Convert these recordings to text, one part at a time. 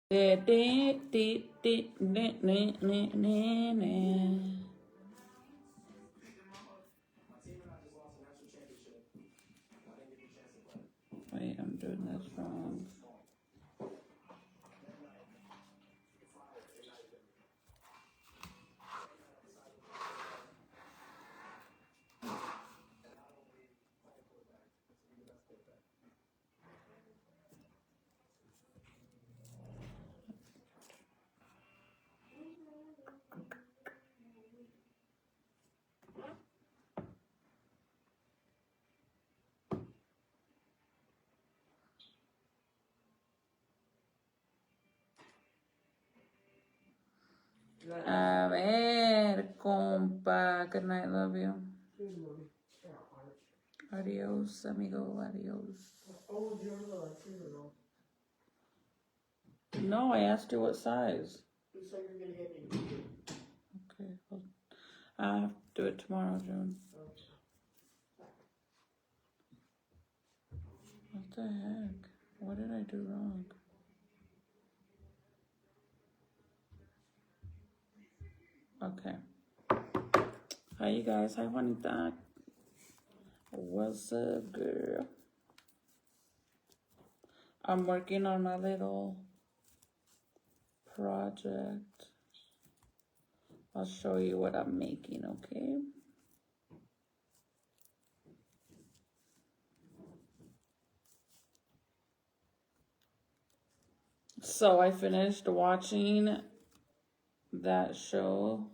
Wait, I'm doing this wrong. A ver, compa. Good night, love you. Adios, amigo, adios. No, I asked you what size. You said you're gonna get me. Okay, well, I'll have to do it tomorrow, June. What the heck? What did I do wrong? Okay. Hi, you guys. Hi, Juanita. What's up, girl? I'm working on my little project. I'll show you what I'm making, okay? So I finished watching that show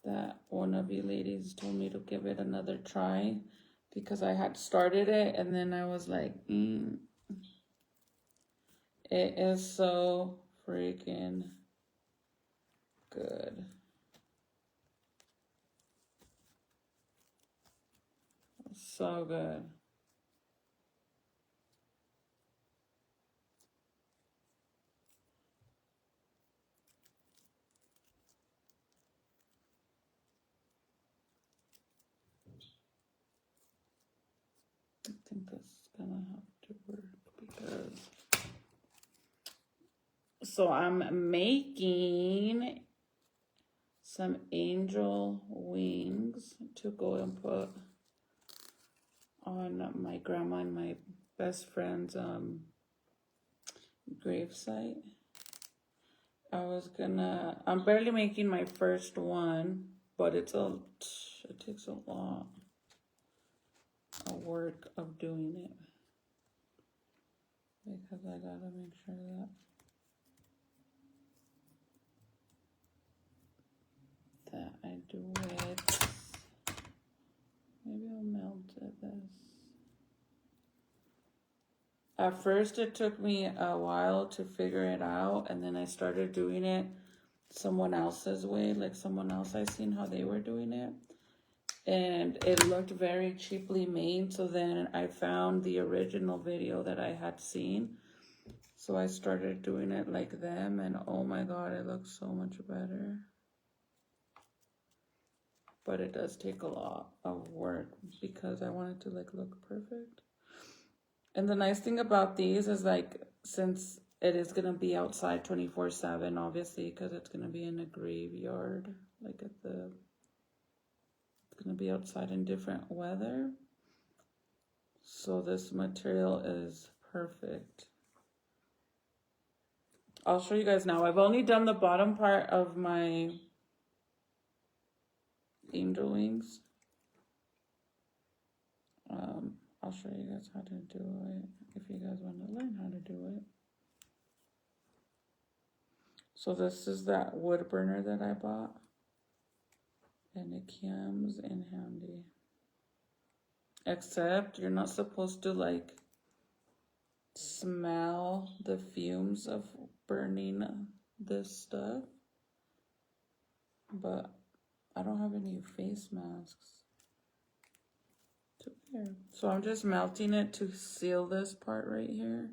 that one of you ladies told me to give it another try because I had started it and then I was like, it is so freaking good. So good. I think this is gonna have to work because so I'm making some angel wings to go and put on my grandma and my best friend's gravesite. I'm barely making my first one, but it takes a lot of work of doing it because I gotta make sure that I do it. Maybe I'll melt this. At first, it took me a while to figure it out, and then I started doing it someone else's way, like someone else I seen how they were doing it. And it looked very cheaply made, so then I found the original video that I had seen. So I started doing it like them, and oh my god, it looks so much better. But it does take a lot of work because I want it to like look perfect. And the nice thing about these is like, since it is going to be outside 24/7, obviously, because it's going to be in a graveyard, like it's going to be outside in different weather. So this material is perfect. I'll show you guys now. I've only done the bottom part of my angel wings. I'll show you guys how to do it if you guys want to learn how to do it. So this is that wood burner that I bought, and it comes in handy. Except you're not supposed to like smell the fumes of burning this stuff. But I don't have any face masks to wear. So I'm just melting it to seal this part right here.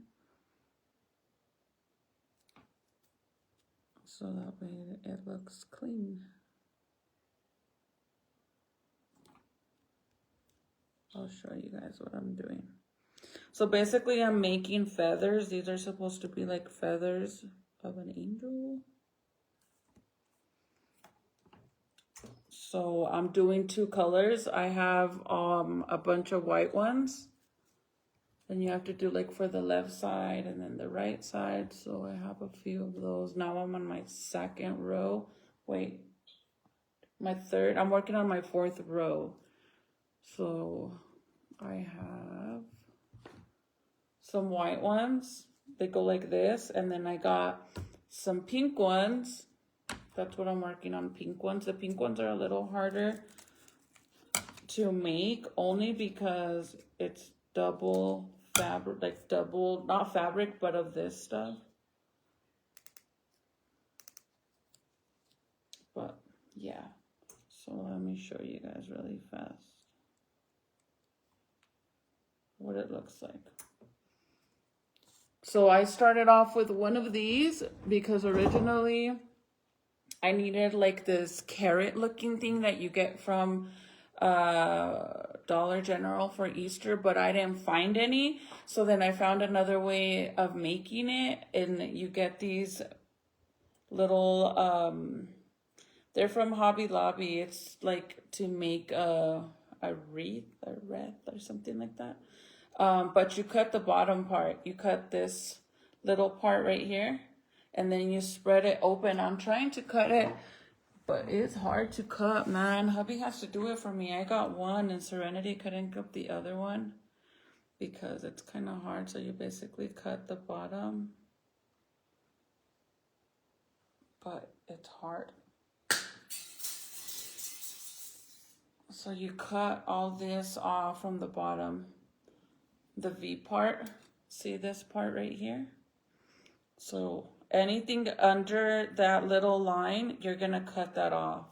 So that way it looks clean. I'll show you guys what I'm doing. So basically I'm making feathers. These are supposed to be like feathers of an angel. So I'm doing 2 colors. I have a bunch of white ones. Then you have to do like for the left side and then the right side. So I have a few of those. Now I'm on my 2nd row. Wait, my 3rd. I'm working on my 4th row. So I have some white ones. They go like this. And then I got some pink ones. That's what I'm working on, pink ones. The pink ones are a little harder to make only because it's double fabric, like double, not fabric, but of this stuff. But yeah, so let me show you guys really fast what it looks like. So I started off with one of these because originally I needed like this carrot looking thing that you get from Dollar General for Easter, but I didn't find any. So then I found another way of making it, and you get these little they're from Hobby Lobby. It's like to make a wreath or something like that. But you cut the bottom part. You cut this little part right here, and then you spread it open. I'm trying to cut it, but it's hard to cut, man. Hubby has to do it for me. I got one, and Serenity couldn't get the other one because it's kind of hard. So you basically cut the bottom, but it's hard. So you cut all this off from the bottom, the V part. See this part right here? So anything under that little line, you're gonna cut that off.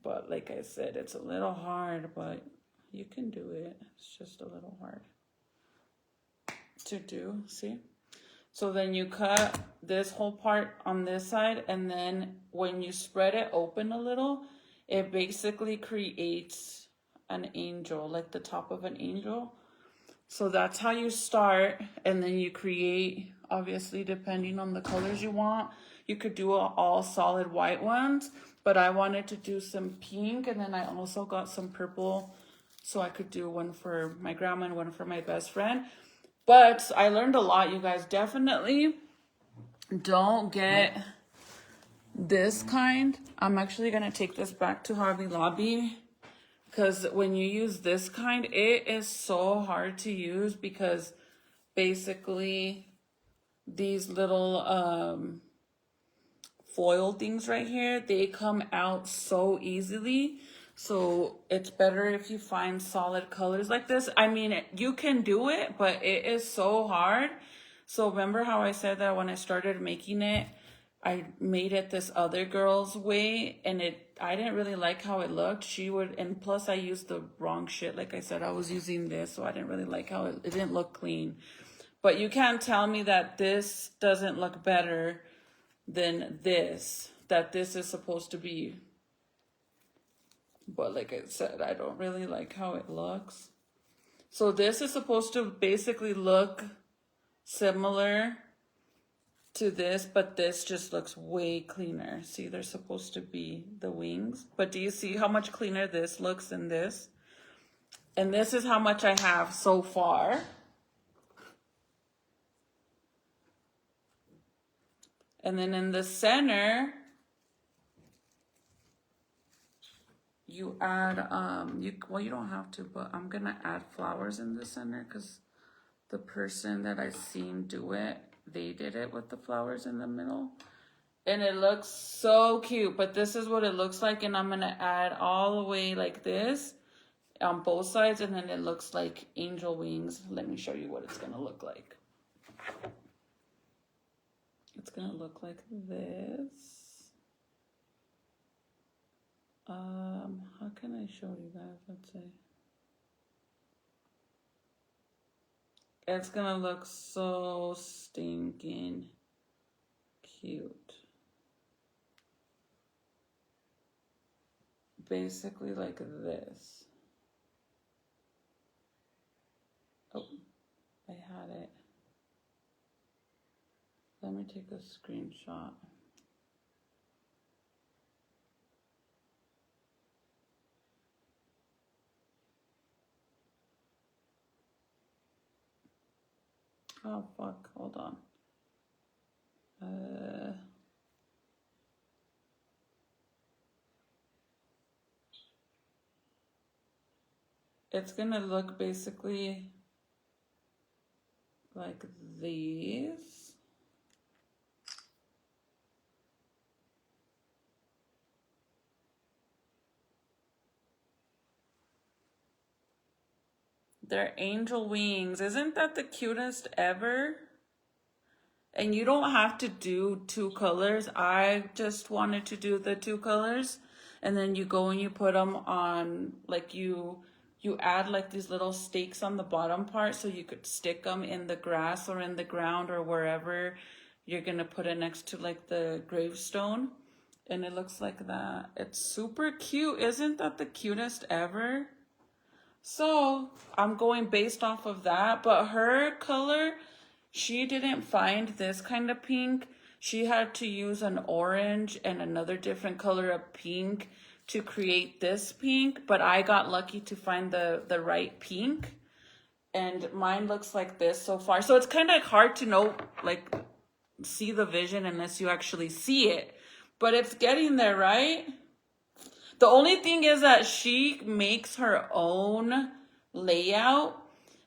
But like I said, it's a little hard, but you can do it. It's just a little hard to do, see? So then you cut this whole part on this side, and then when you spread it open a little, it basically creates an angel, like the top of an angel. So that's how you start, and then you create, obviously, depending on the colors you want. You could do all solid white ones, but I wanted to do some pink, and then I also got some purple, so I could do one for my grandma and one for my best friend. But I learned a lot, you guys. Definitely don't get this kind. I'm actually going to take this back to Hobby Lobby, because when you use this kind, it is so hard to use because basically these little foil things right here, they come out so easily. So it's better if you find solid colors like this. I mean, you can do it, but it is so hard. So remember how I said that when I started making it, I made it this other girl's way, and I didn't really like how it looked. And plus I used the wrong shit. Like I said, I was using this, so I didn't really like how it didn't look clean. But you can't tell me that this doesn't look better than this, that this is supposed to be. But like I said, I don't really like how it looks. So this is supposed to basically look similar to this, but this just looks way cleaner. See, they're supposed to be the wings, but do you see how much cleaner this looks than this? And this is how much I have so far. And then in the center, you add, well, you don't have to, but I'm gonna add flowers in the center because the person that I seen do it, they did it with the flowers in the middle. And it looks so cute, but this is what it looks like. And I'm gonna add all the way like this on both sides, and then it looks like angel wings. Let me show you what it's gonna look like. It's gonna look like this. How can I show you guys? Let's see. It's gonna look so stinking cute. Basically like this. Oh, I had it. Let me take a screenshot. Oh, fuck. Hold on. It's gonna look basically like these. They're angel wings. Isn't that the cutest ever? And you don't have to do 2 colors. I just wanted to do the 2 colors. And then you go and you put them on, like you add like these little stakes on the bottom part so you could stick them in the grass or in the ground or wherever you're gonna put it next to like the gravestone. And it looks like that. It's super cute. Isn't that the cutest ever? So I'm going based off of that, but her color, she didn't find this kind of pink. She had to use an orange and another different color of pink to create this pink, but I got lucky to find the right pink. And mine looks like this so far. So it's kind of hard to know, like, see the vision unless you actually see it. But it's getting there, right? The only thing is that she makes her own layout.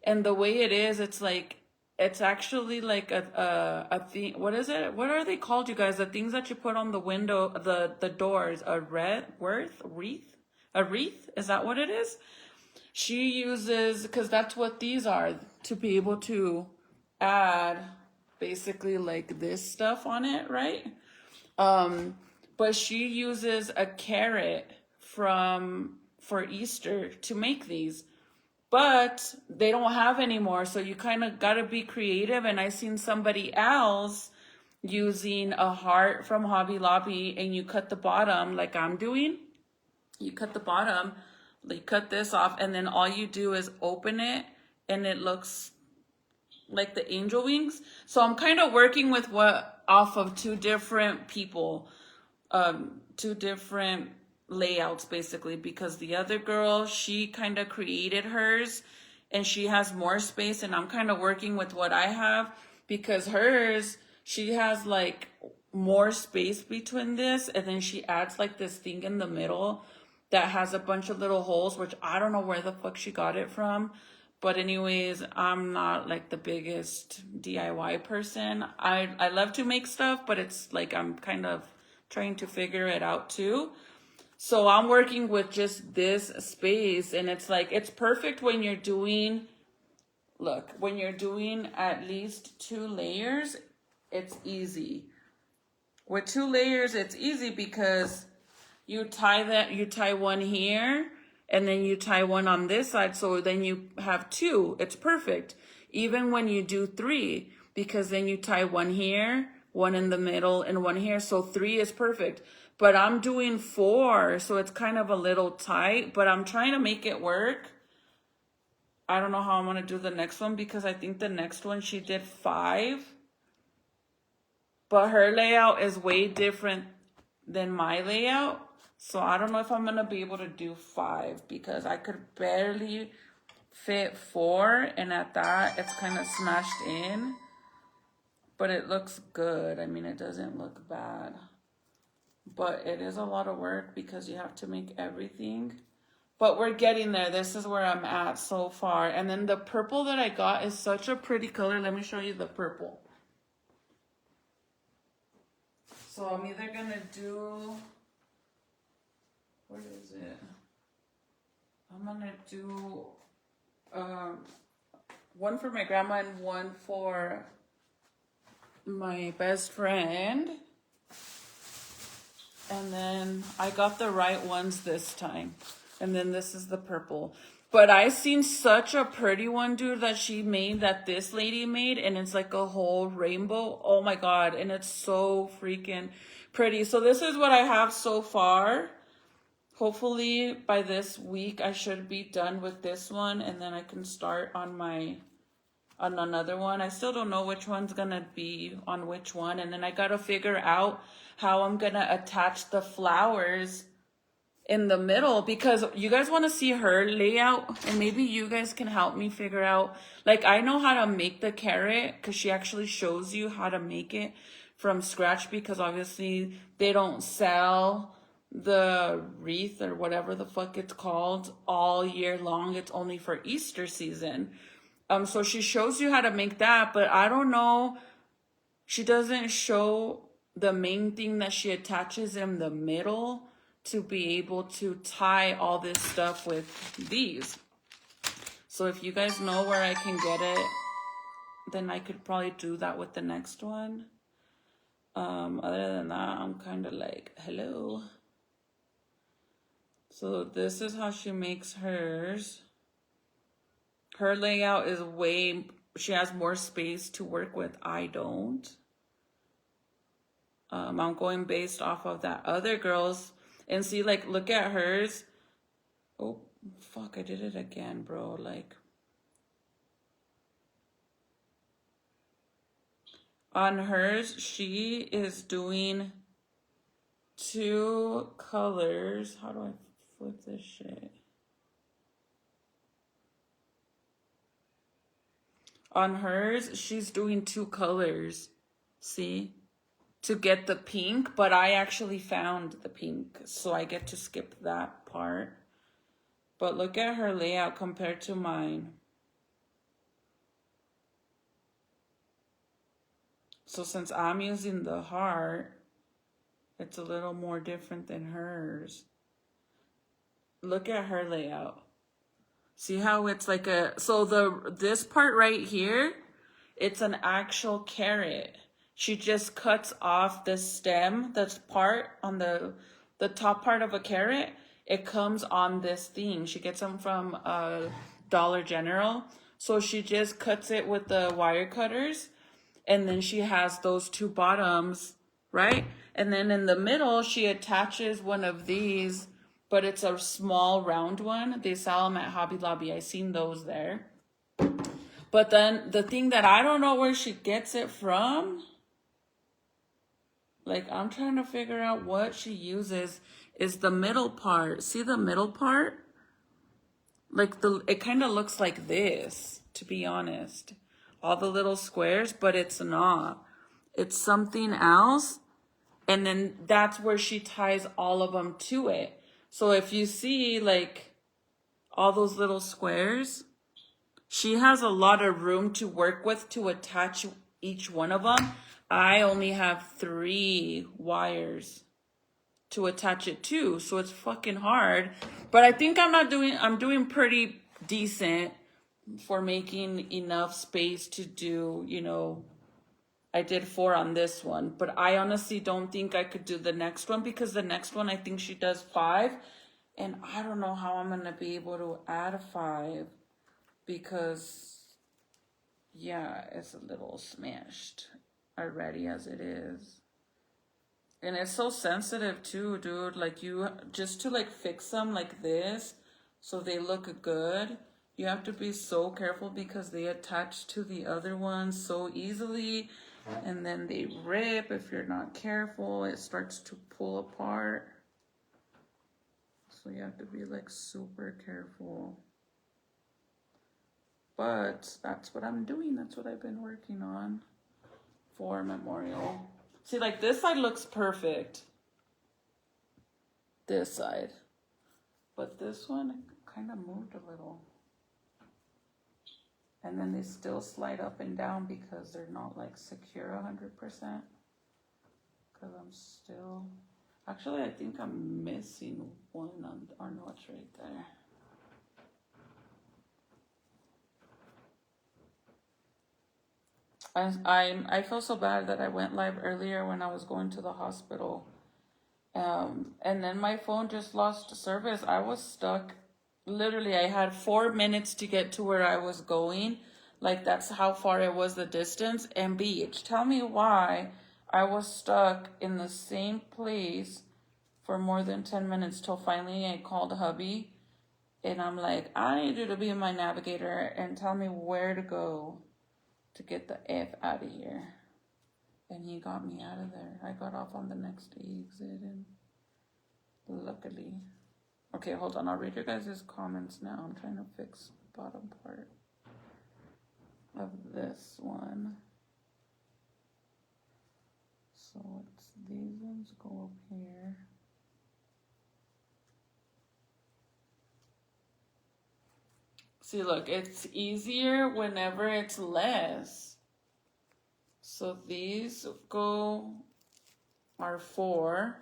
And the way it is, it's like, it's actually like a thing. What is it? What are they called, you guys? The things that you put on the window, the doors. A wreath? A wreath? Is that what it is? She uses, because that's what these are, to be able to add basically like this stuff on it, right? But she uses a carrot for Easter to make these. But they don't have anymore, so you kind of got to be creative. And I seen somebody else using a heart from Hobby Lobby, and you cut the bottom like I'm doing. You cut the bottom, you cut this off, and then all you do is open it, and it looks like the angel wings. So I'm kind of working with off of 2 different people, 2 different layouts basically, because the other girl, she kind of created hers and she has more space, and I'm kind of working with what I have, because hers, she has like more space between this, and then she adds like this thing in the middle that has a bunch of little holes, which I don't know where the fuck she got it from. But anyways, I'm not like the biggest DIY person. I love to make stuff, but it's like I'm kind of trying to figure it out too. So I'm working with just this space, and it's like, it's perfect when you're doing, look, when you're doing at least 2 layers, it's easy. With 2 layers, it's easy because you tie one here, and then you tie one on this side, so then you have 2. It's perfect. Even when you do 3, because then you tie one here, one in the middle, and one here, so 3 is perfect. But I'm doing 4, so it's kind of a little tight, but I'm trying to make it work. I don't know how I'm going to do the next one, because I think the next one she did 5. But her layout is way different than my layout. So I don't know if I'm going to be able to do 5, because I could barely fit 4. And at that, it's kind of smashed in. But it looks good. I mean, it doesn't look bad. But it is a lot of work because you have to make everything. But we're getting there. This is where I'm at so far. And then the purple that I got is such a pretty color. Let me show you the purple. So I'm either going to do... Where is it? I'm going to do one for my grandma and one for my best friend. And then I got the right ones this time. And then this is the purple. But I seen such a pretty one, dude, that she made, that this lady made. And it's like a whole rainbow. Oh my God. And it's so freaking pretty. So this is what I have so far. Hopefully by this week I should be done with this one. And then I can start on my on another one. I still don't know which one's gonna be on which one. And then I gotta figure out how I'm gonna attach the flowers in the middle, because you guys want to see her layout, and maybe you guys can help me figure out, like, I know how to make the carrot because she actually shows you how to make it from scratch, because obviously they don't sell the wreath or whatever the fuck it's called all year long. It's only for Easter season. So she shows you how to make that, but I don't know, she doesn't show the main thing that she attaches in the middle to be able to tie all this stuff with these. So if you guys know where I can get it, then I could probably do that with the next one. Other than that, I'm kind of like, hello. So this is how she makes hers. Her layout is she has more space to work with. I don't. I'm going based off of that other girl's. And see, like, look at hers. Oh, fuck, I did it again, bro. Like, on hers, she is doing 2 colors. How do I flip this shit? On hers, she's doing 2 colors. See? To get the pink, but I actually found the pink, so I get to skip that part. But look at her layout compared to mine. So since I'm using the heart, it's a little more different than hers. Look at her layout. See how it's like this part right here, it's an actual carrot. She just cuts off the stem, that's part on the top part of a carrot. It comes on this thing. She gets them from Dollar General. So she just cuts it with the wire cutters. And then she has those 2 bottoms, right? And then in the middle, she attaches one of these, but it's a small round one. They sell them at Hobby Lobby. I've seen those there. But then the thing that I don't know where she gets it from, like, I'm trying to figure out what she uses, is the middle part. See the middle part? Like, it kind of looks like this, to be honest. All the little squares, but it's not. It's something else. And then that's where she ties all of them to it. So if you see, like, all those little squares, she has a lot of room to work with to attach each one of them. I only have 3 wires to attach it to, so it's fucking hard. But I think I'm doing pretty decent for making enough space to do, you know, I did 4 on this one. But I honestly don't think I could do the next one, because the next one I think she does 5. And I don't know how I'm going to be able to add 5, because, yeah, it's a little smashed already as it is. And it's so sensitive too, dude. Like, you just to like fix them like this so they look good, you have to be so careful, because they attach to the other ones so easily, and then they rip if you're not careful. It starts to pull apart, so you have to be like super careful. But that's what I'm doing. That's what I've been working on for Memorial. See, like, this side looks perfect. This side. But this one kind of moved a little. And then they still slide up and down because they're not, like, secure 100%. Because I'm still... Actually, I think I'm missing one on... Or no, it's right there. I feel so bad that I went live earlier when I was going to the hospital. And then my phone just lost service. I was stuck. Literally, I had 4 minutes to get to where I was going. Like, that's how far it was, the distance. And bitch, tell me why I was stuck in the same place for more than 10 minutes till finally I called hubby. And I'm like, I need you to be my navigator and tell me where to go. to get the F out of here. And he got me out of there. I got off on the next exit, and luckily. Okay, hold on. I'll read your guys' comments now. I'm trying to fix the bottom part of this one. So it's these ones go up here. See, look, it's easier whenever it's less. So these are 4,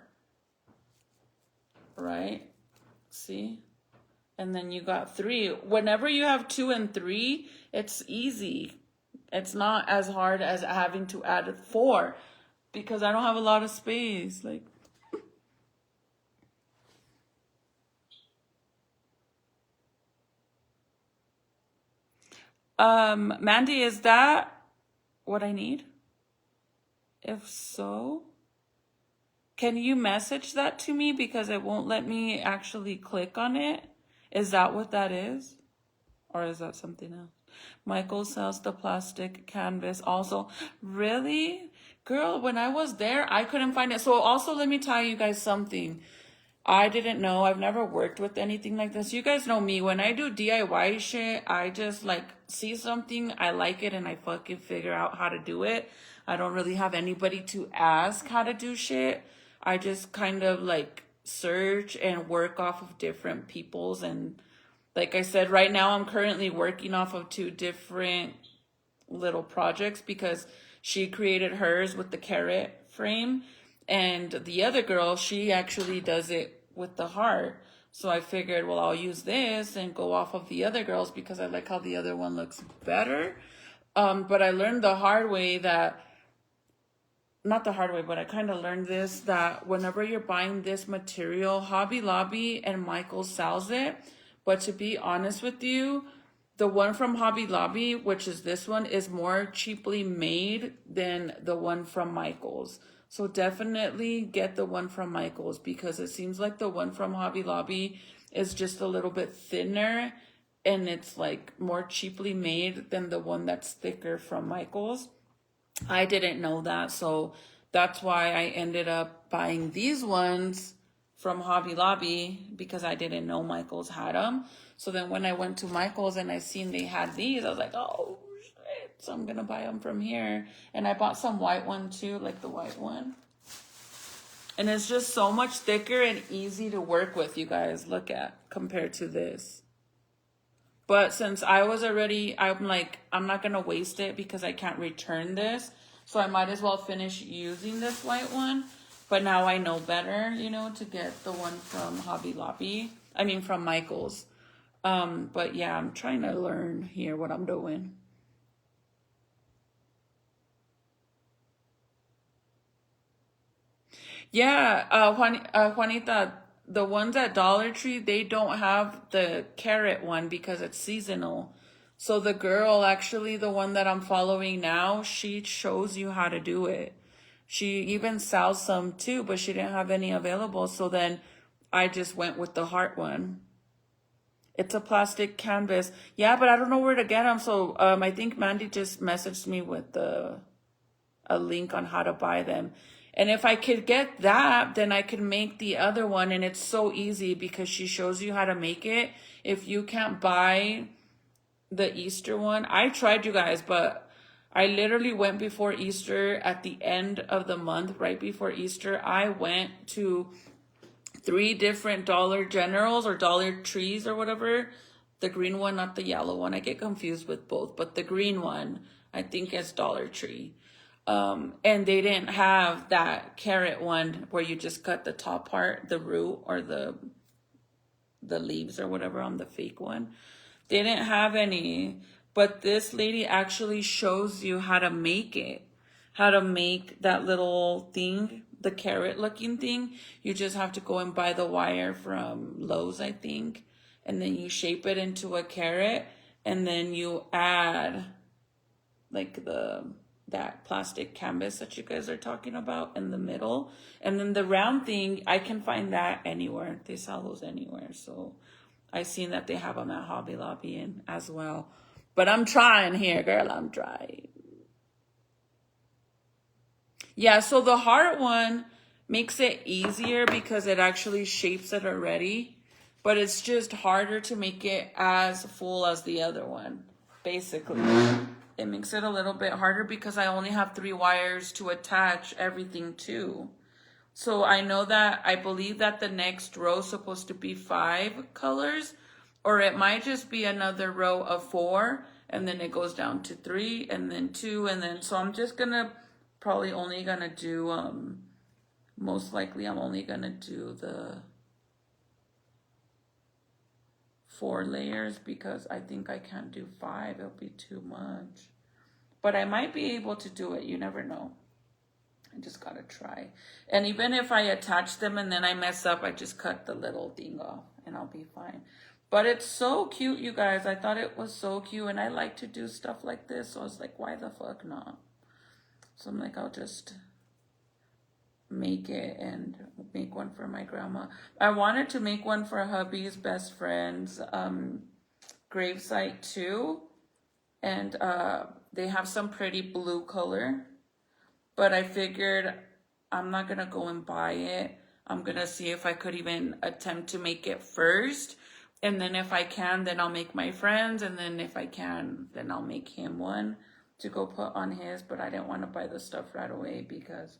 right? See? And then you got 3. Whenever you have 2 and 3, it's easy. It's not as hard as having to add 4 because I don't have a lot of space. Like, Mandy, is that what I need? If so, can you message that to me because it won't let me actually click on it? Is that what that is? Or is that something else? Michael sells the plastic canvas also. Really? Girl, when I was there, I couldn't find it. So also, let me tell you guys something. I didn't know. I've never worked with anything like this. You guys know me. When I do DIY shit, I just like see something, I like it, and I fucking figure out how to do it. I don't really have anybody to ask how to do shit. I just kind of like search and work off of different people's. And like I said, right now I'm currently working off of 2 different little projects because she created hers with the carrot frame. And the other girl, she actually does it with the heart. So I figured, well, I'll use this and go off of the other girls because I like how the other one looks better. But I learned the hard way that, not the hard way, but I kind of learned this, that whenever you're buying this material, Hobby Lobby and Michael sells it. But to be honest with you, the one from Hobby Lobby, which is this one, is more cheaply made than the one from Michael's. So definitely get the one from Michael's because it seems like the one from Hobby Lobby is just a little bit thinner and it's like more cheaply made than the one that's thicker from Michael's. I didn't know that, so that's why I ended up buying these ones from Hobby Lobby because I didn't know Michael's had them. So then when I went to Michael's and I seen they had these, I was like, oh shit, so I'm gonna buy them from here. And I bought some white one too, like the white one. And it's just so much thicker and easy to work with, you guys, look at, compared to this. But since I was already, I'm like, I'm not going to waste it because I can't return this. So I might as well finish using this white one. But now I know better, you know, to get the one from Hobby Lobby. I mean, from Michael's. But yeah, I'm trying to learn here what I'm doing. Yeah, Juanita, the ones at Dollar Tree, they don't have the carrot one because it's seasonal. So the girl, actually, the one that I'm following now, she shows you how to do it. She even sells some too, but she didn't have any available. So then I just went with the heart one. It's a plastic canvas. Yeah, but I don't know where to get them. So I think Mandy just messaged me with a link on how to buy them. And if I could get that, then I could make the other one. And it's so easy because she shows you how to make it. If you can't buy the Easter one, I tried, you guys, but I literally went before Easter at the end of the month, right before Easter. I went to 3 different Dollar Generals or Dollar Trees or whatever. The green one, not the yellow one. I get confused with both, but the green one, I think is Dollar Tree. And they didn't have that carrot one where you just cut the top part, the root or the leaves or whatever on the fake one. They didn't have any, but this lady actually shows you how to make it, how to make that little thing, the carrot looking thing. You just have to go and buy the wire from Lowe's, I think. And then you shape it into a carrot and then you add like that plastic canvas that you guys are talking about in the middle. And then the round thing, I can find that anywhere. They sell those anywhere. So I seen that they have them at Hobby Lobby and as well. But I'm trying here, girl. I'm trying. Yeah, so the heart one makes it easier because it actually shapes it already, but it's just harder to make it as full as the other one, basically. It makes it a little bit harder because I only have 3 wires to attach everything to. So I believe that the next row is supposed to be 5 colors, or it might just be another row of 4, and then it goes down to 3, and then 2, and then, so I'm just probably only gonna do, most likely I'm only gonna do the 4 layers because I think I can't do 5, it'll be too much. But I might be able to do it, you never know. I just gotta try. And even if I attach them and then I mess up, I just cut the little thing off and I'll be fine. But it's so cute, you guys. I thought it was so cute and I like to do stuff like this. So I was like, why the fuck not? So I'm like, I'll just make it and make one for my grandma. I wanted to make one for hubby's best friend's gravesite too. And they have some pretty blue color. But I figured I'm not going to go and buy it. I'm going to see if I could even attempt to make it first. And then if I can, then I'll make my friends. And then if I can, then I'll make him one to go put on his. But I didn't want to buy the stuff right away because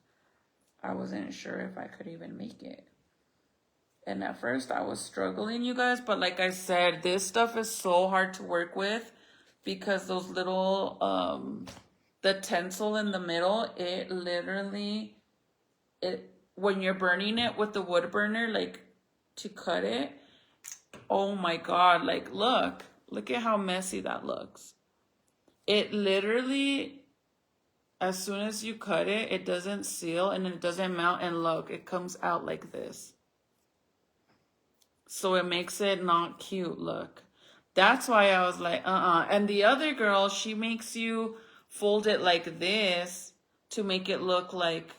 I wasn't sure if I could even make it. And at first I was struggling, you guys. But like I said, this stuff is so hard to work with because those little... the tinsel in the middle, it literally, when you're burning it with the wood burner, like to cut it, oh my God, like look at how messy that looks. It literally, as soon as you cut it, it doesn't seal and it doesn't melt, and look, it comes out like this. So it makes it not cute, look. That's why I was like, And the other girl, she makes you fold it like this to make it look like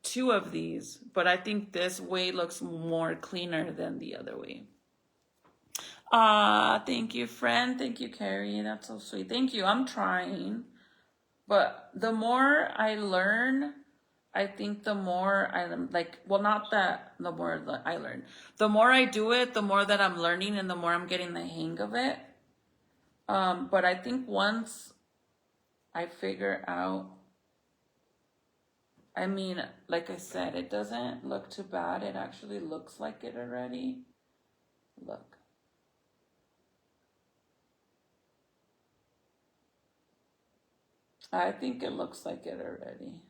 2 of these. But I think this way looks more cleaner than the other way. Thank you, friend. Thank you, Carrie. That's so sweet. Thank you. I'm trying. But the more I learn, I think the more I'm like, well, not that the more that I learn. The more I do it, the more that I'm learning and the more I'm getting the hang of it. But I think once I figure out, I mean, like I said, it doesn't look too bad. It actually looks like it already. Look. I think it looks like it already.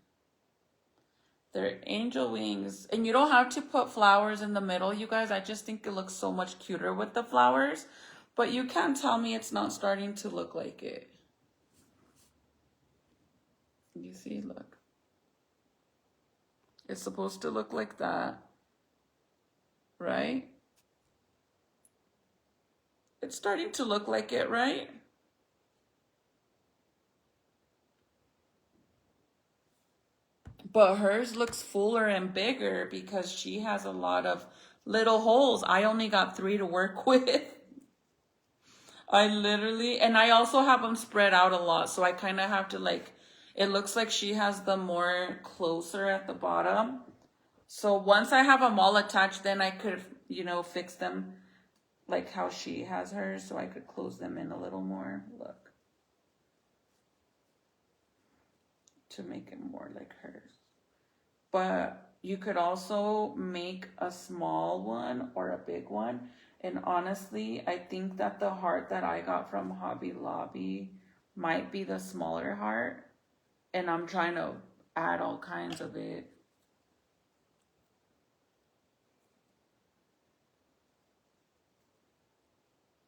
They're angel wings. And you don't have to put flowers in the middle, you guys. I just think it looks so much cuter with the flowers. But you can't tell me it's not starting to look like it. You see, look. It's supposed to look like that. Right? It's starting to look like it, right? But hers looks fuller and bigger because she has a lot of little holes. I only got 3 to work with. And I also have them spread out a lot. So I kind of have to like, it looks like she has them more closer at the bottom. So once I have them all attached, then I could, fix them like how she has hers. So I could close them in a little more. Look. To make it more like hers. But you could also make a small one or a big one. And honestly, I think that the heart that I got from Hobby Lobby might be the smaller heart. And I'm trying to add all kinds of it.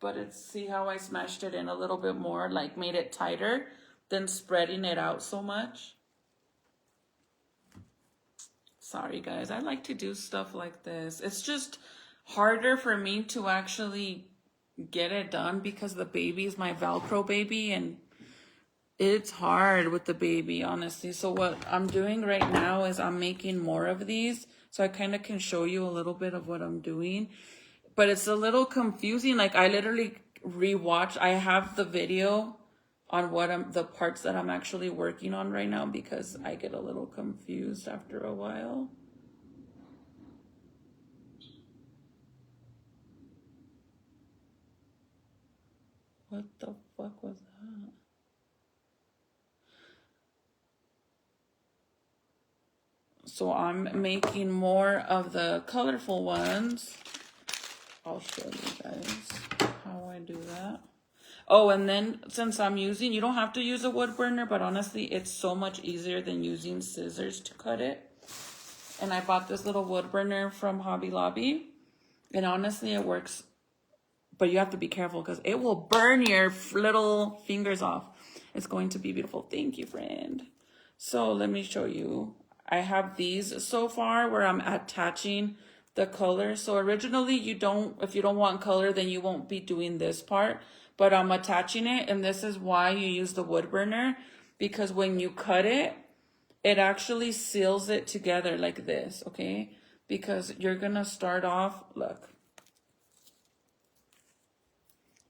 But see how I smashed it in a little bit more, like made it tighter than spreading it out so much. Sorry, guys. I like to do stuff like this. It's just harder for me to actually get it done because the baby is my Velcro baby and it's hard with the baby, honestly. So what I'm doing right now is I'm making more of these so I kind of can show you a little bit of what I'm doing. But it's a little confusing. Like I literally rewatch. I have the video on the parts that I'm actually working on right now, because I get a little confused after a while. What the fuck was that? So I'm making more of the colorful ones. I'll show you guys how I do that. Oh, and then since I'm using, you don't have to use a wood burner, but honestly, it's so much easier than using scissors to cut it. And I bought this little wood burner from Hobby Lobby. And honestly, it works. But you have to be careful because it will burn your little fingers off. It's going to be beautiful. Thank you, friend. So let me show you. I have these so far where I'm attaching the color. So originally if you don't want color, then you won't be doing this part. But I'm attaching it, and this is why you use the wood burner, because when you cut it, it actually seals it together like this, okay? Because you're gonna start off, look.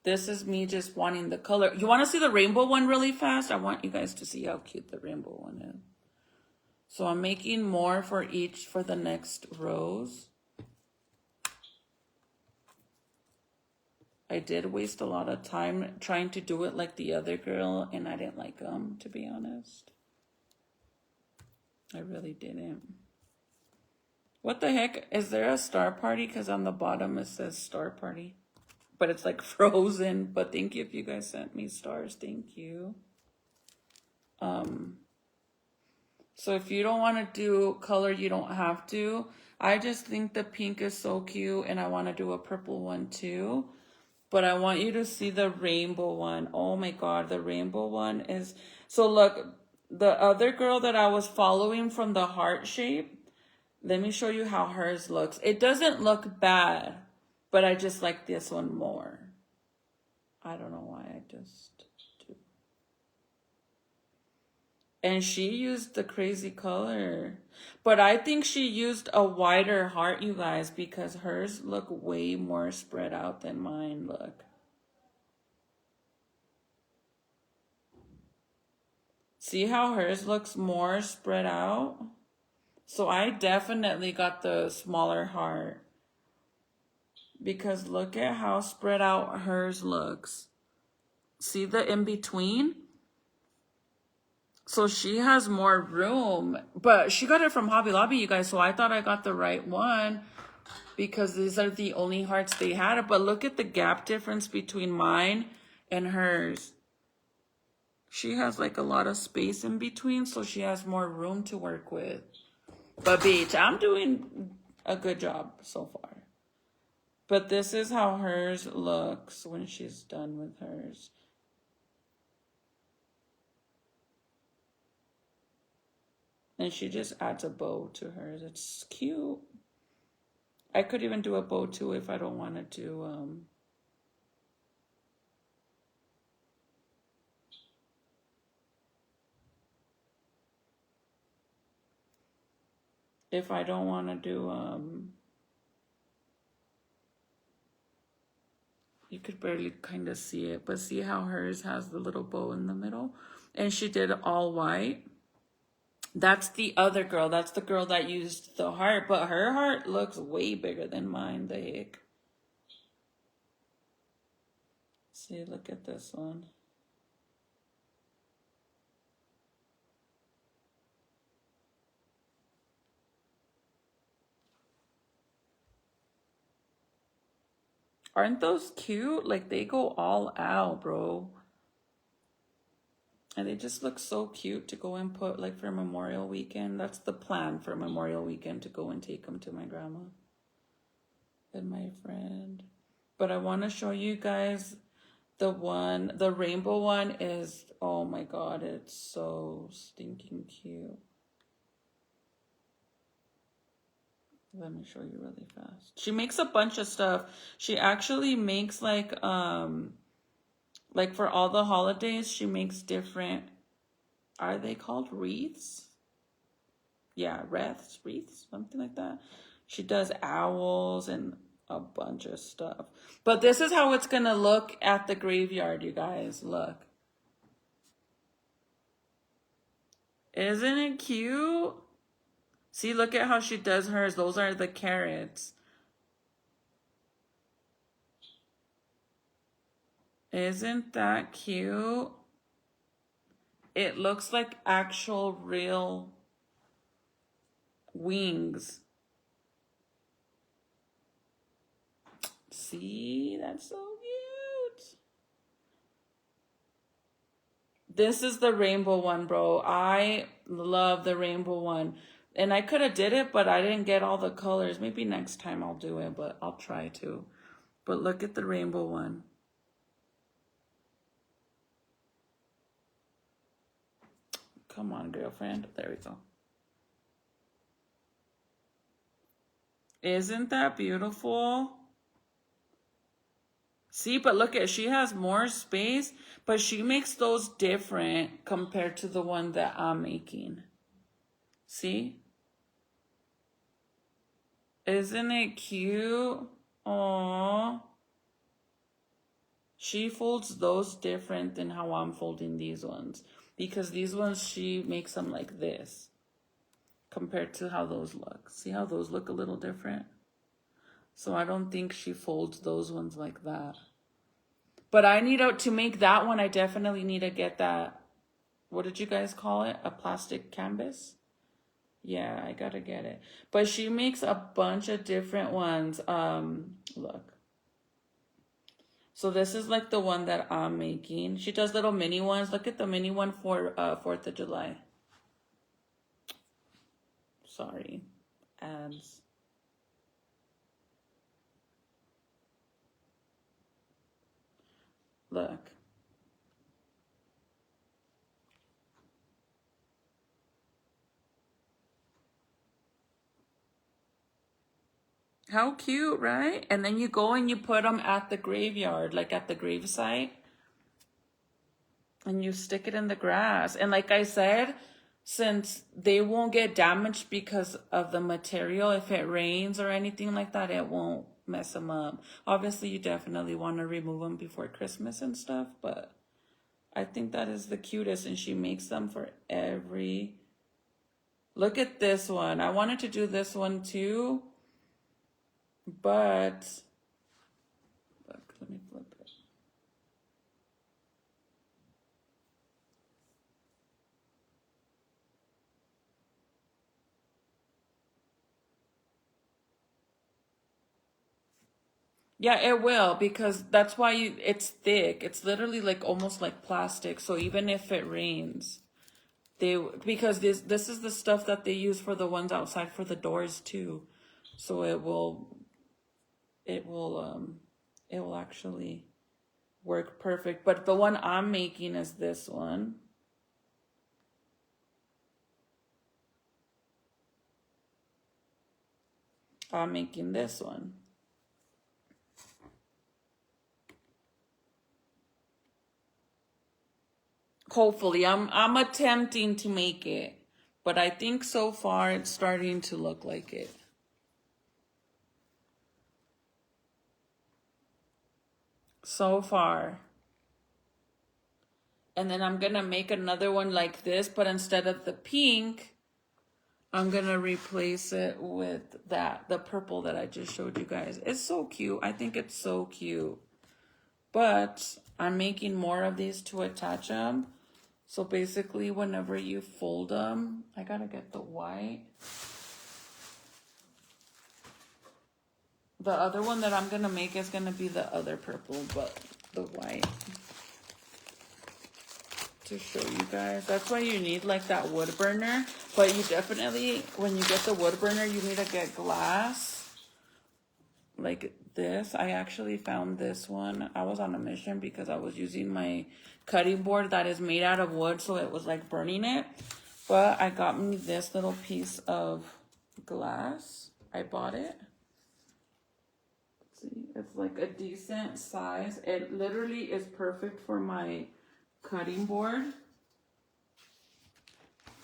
This is me just wanting the color. You wanna see the rainbow one really fast? I want you guys to see how cute the rainbow one is. So I'm making more for the next rows. I did waste a lot of time trying to do it like the other girl, and I didn't like them, to be honest. I really didn't. What the heck? Is there a star party? Because on the bottom it says star party. But it's like frozen. But thank you if you guys sent me stars. Thank you. So if you don't want to do color, you don't have to. I just think the pink is so cute, and I want to do a purple one too. But I want you to see the rainbow one. Oh my God, the rainbow one is... So look, the other girl that I was following from the heart shape, let me show you how hers looks. It doesn't look bad, but I just like this one more. I don't know why, I just do. And she used the crazy color. But I think she used a wider heart, you guys, because hers look way more spread out than mine. Look. See how hers looks more spread out? So I definitely got the smaller heart. Because look at how spread out hers looks. See the in-between? So she has more room, but she got it from Hobby Lobby, you guys, so I thought I got the right one because these are the only hearts they had. But look at the gap difference between mine and hers. She has like a lot of space in between, so she has more room to work with. But bitch, I'm doing a good job so far. But this is how hers looks when she's done with hers. And she just adds a bow to hers. It's cute. I could even do a bow too if I don't want to do... If I don't want to do... You could barely kind of see it. But see how hers has the little bow in the middle? And she did all white. That's the other girl. That's the girl that used the heart. But her heart looks way bigger than mine. The heck. See, look at this one. Aren't those cute? Like, they go all out, bro. And they just look so cute to go and put, like, for Memorial Weekend. That's the plan for Memorial Weekend, to go and take them to my grandma and my friend. But I want to show you guys the rainbow one is, oh my God, it's so stinking cute. Let me show you really fast. She makes a bunch of stuff. She actually makes like for all the holidays, she makes different, are they called wreaths? Yeah, wreaths, something like that. She does owls and a bunch of stuff. But this is how it's gonna look at the graveyard, you guys. Look. Isn't it cute? See, look at how she does hers. Those are the carrots. Isn't that cute? It looks like actual real wings. See, that's so cute. This is the rainbow one, bro. I love the rainbow one. And I could have did it, but I didn't get all the colors. Maybe next time I'll do it, but I'll try to. But look at the rainbow one. Come on, girlfriend. There we go. Isn't that beautiful? See, but look at, she has more space, but she makes those different compared to the one that I'm making. See? Isn't it cute? Aww. She folds those different than how I'm folding these ones. Because these ones, she makes them like this. Compared to how those look. See how those look a little different? So I don't think she folds those ones like that. But I need to make that one, I definitely need to get that. What did you guys call it? A plastic canvas? Yeah, I gotta get it. But she makes a bunch of different ones. Look. So this is like the one that I'm making. She does little mini ones. Look at the mini one for 4th of July. Sorry. Ads. Look. How cute, right? And then you go and you put them at the graveyard, like at the gravesite. And you stick it in the grass. And like I said, since they won't get damaged because of the material, if it rains or anything like that, it won't mess them up. Obviously, you definitely want to remove them before Christmas and stuff, but I think that is the cutest, and she makes them for every... Look at this one. I wanted to do this one too, but... Look, let me flip it. Yeah, it will, because that's why it's thick. It's literally like almost like plastic. So even if it rains, because this is the stuff that they use for the ones outside for the doors too. So it will actually work perfect. But the one I'm making is this one. I'm making this one. Hopefully, I'm attempting to make it, but I think so far it's starting to look like it. So far. And then I'm gonna make another one like this, but instead of the pink, I'm gonna replace it with the purple that I just showed you guys. It's so cute. I think it's so cute. But I'm making more of these to attach them. So basically, whenever you fold them, I gotta get the white. The other one that I'm gonna make is gonna be the other purple, but the white. To show you guys. That's why you need like that wood burner. But you definitely, when you get the wood burner, you need to get glass. Like this. I actually found this one. I was on a mission because I was using my cutting board that is made out of wood, so it was like burning it. But I got me this little piece of glass. I bought it. See, it's like a decent size. It literally is perfect for my cutting board.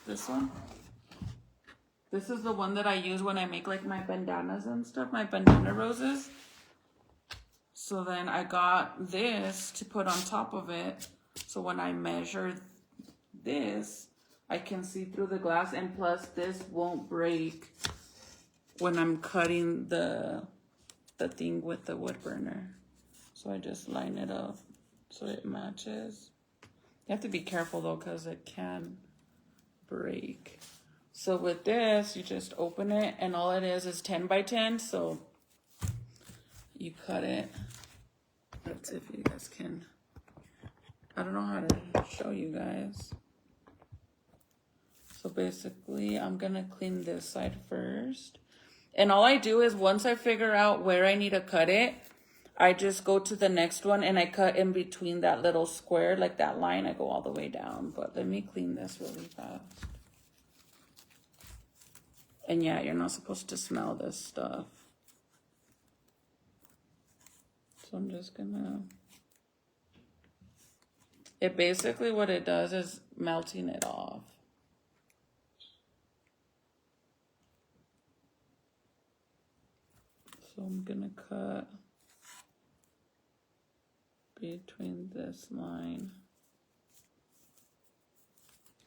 This one. This is the one that I use when I make like my bandanas and stuff, my bandana roses. So then I got this to put on top of it. So when I measure this, I can see through the glass, and plus this won't break when I'm cutting the thing with the wood burner. So I just line it up so it matches. You have to be careful though, because it can break. So with this, you just open it, and all it is 10 by 10. So you cut it. Let's see if you guys can. I don't know how to show you guys. So basically, I'm gonna clean this side first. And all I do is once I figure out where I need to cut it, I just go to the next one and I cut in between that little square, like that line. I go all the way down. But let me clean this really fast. And yeah, you're not supposed to smell this stuff. So I'm just gonna... It basically, what it does is melting it off. So I'm gonna cut between this line.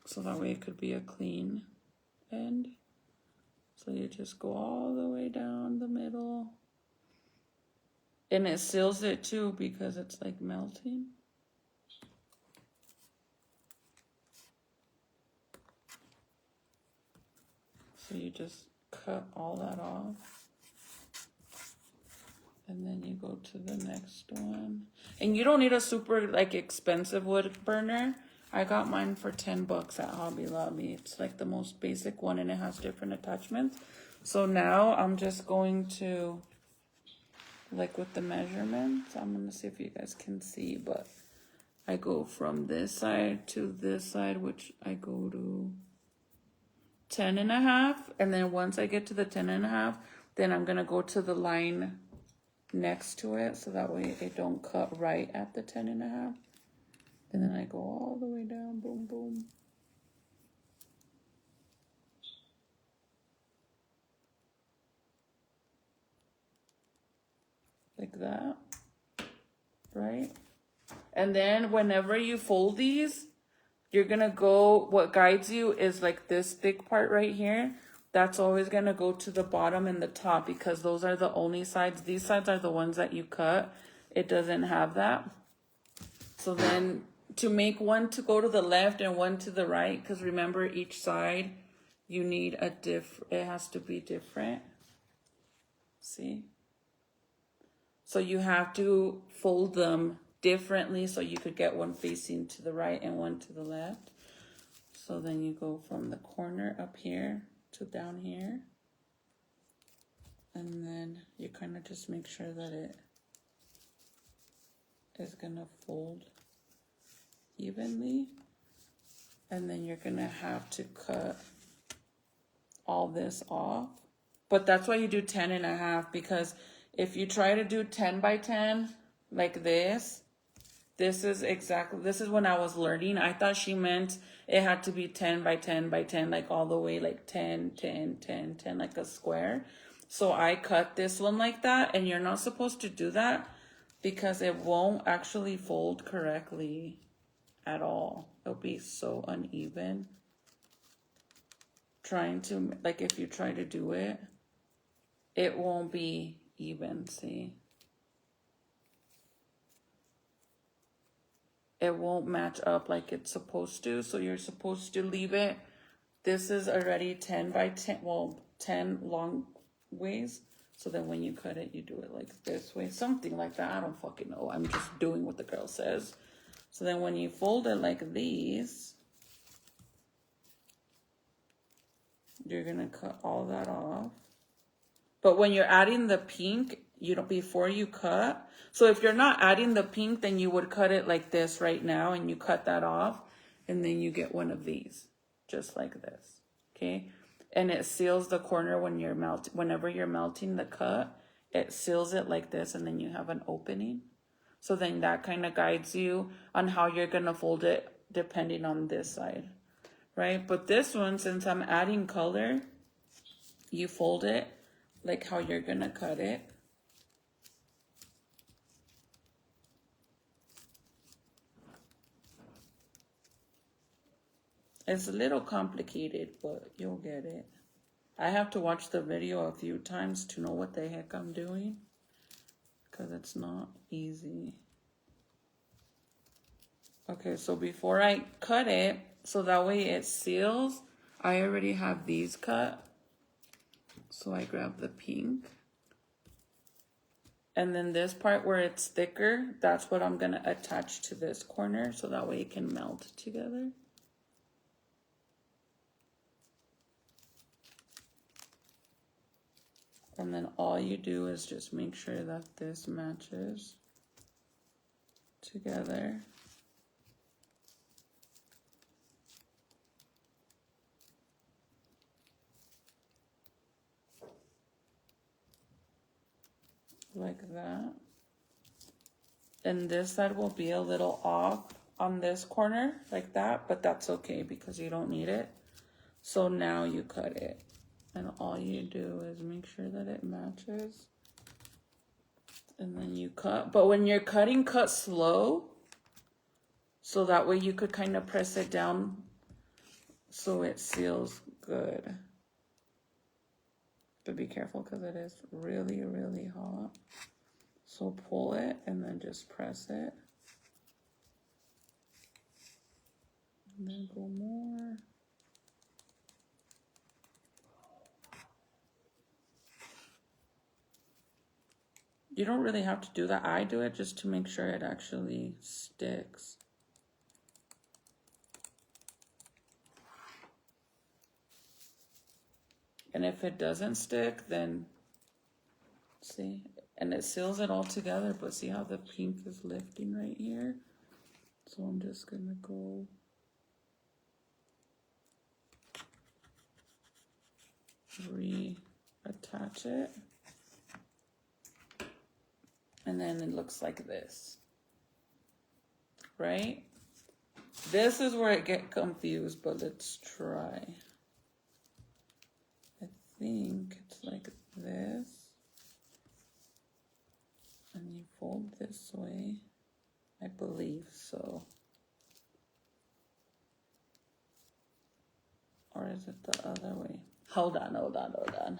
So that way it could be a clean end. So you just go all the way down the middle. And it seals it too because it's like melting. So you just cut all that off. And then you go to the next one. And you don't need a super like expensive wood burner. I got mine for $10 at Hobby Lobby. It's like the most basic one, and it has different attachments. So now I'm just going to, like with the measurements, I'm gonna see if you guys can see, but I go from this side to this side, which I go to 10.5. And then once I get to the 10.5, then I'm gonna go to the line next to it, so that way it don't cut right at the 10.5. And then I go all the way down, boom, boom. Like that, right? And then whenever you fold these, you're gonna go, what guides you is like this thick part right here. That's always gonna go to the bottom and the top, because those are the only sides. These sides are the ones that you cut. It doesn't have that. So then to make one to go to the left and one to the right, because remember each side you need a it has to be different. See? So you have to fold them differently so you could get one facing to the right and one to the left. So then you go from the corner up here to down here. And then you kind of just make sure that it is gonna fold evenly. And then you're gonna have to cut all this off. But that's why you do 10.5, because if you try to do 10 by 10 like this is when I was learning. I thought she meant it had to be 10 by 10 by 10, like all the way, like 10, 10, 10, 10, like a square. So I cut this one like that, and you're not supposed to do that because it won't actually fold correctly at all. It'll be so uneven. Trying to, like if you try to do it, it won't be even, see? It won't match up like it's supposed to, so you're supposed to leave it. This is already 10 by 10, well, 10 long ways. So then when you cut it, you do it like this way, something like that. I don't fucking know. I'm just doing what the girl says. So then when you fold it like these, you're gonna cut all that off. But when you're adding the pink, you don't, before you cut. So if you're not adding the pink, then you would cut it like this right now, and you cut that off, and then you get one of these, just like this, okay? And it seals the corner when you're whenever you're melting the cut, it seals it like this, and then you have an opening. So then that kind of guides you on how you're gonna fold it depending on this side, right? But this one, since I'm adding color, you fold it like how you're gonna cut it. It's a little complicated, but you'll get it. I have to watch the video a few times to know what the heck I'm doing, because it's not easy. Okay, so before I cut it, so that way it seals, I already have these cut. So I grab the pink. And then this part where it's thicker, that's what I'm going to attach to this corner, so that way it can melt together. And then all you do is just make sure that this matches together. Like that. And this side will be a little off on this corner, like that, but that's okay because you don't need it. So now you cut it. And all you do is make sure that it matches. And then you cut. But when you're cutting, cut slow. So that way you could kind of press it down so it seals good. But be careful because it is really, really hot. So pull it and then just press it. And then go more. You don't really have to do that. I do it just to make sure it actually sticks. And if it doesn't stick, then see, and it seals it all together, but see how the pink is lifting right here? So I'm just gonna go reattach it. And then it looks like this, right? This is where I get confused, but let's try. I think it's like this. And you fold this way. I believe so. Or is it the other way? Hold on.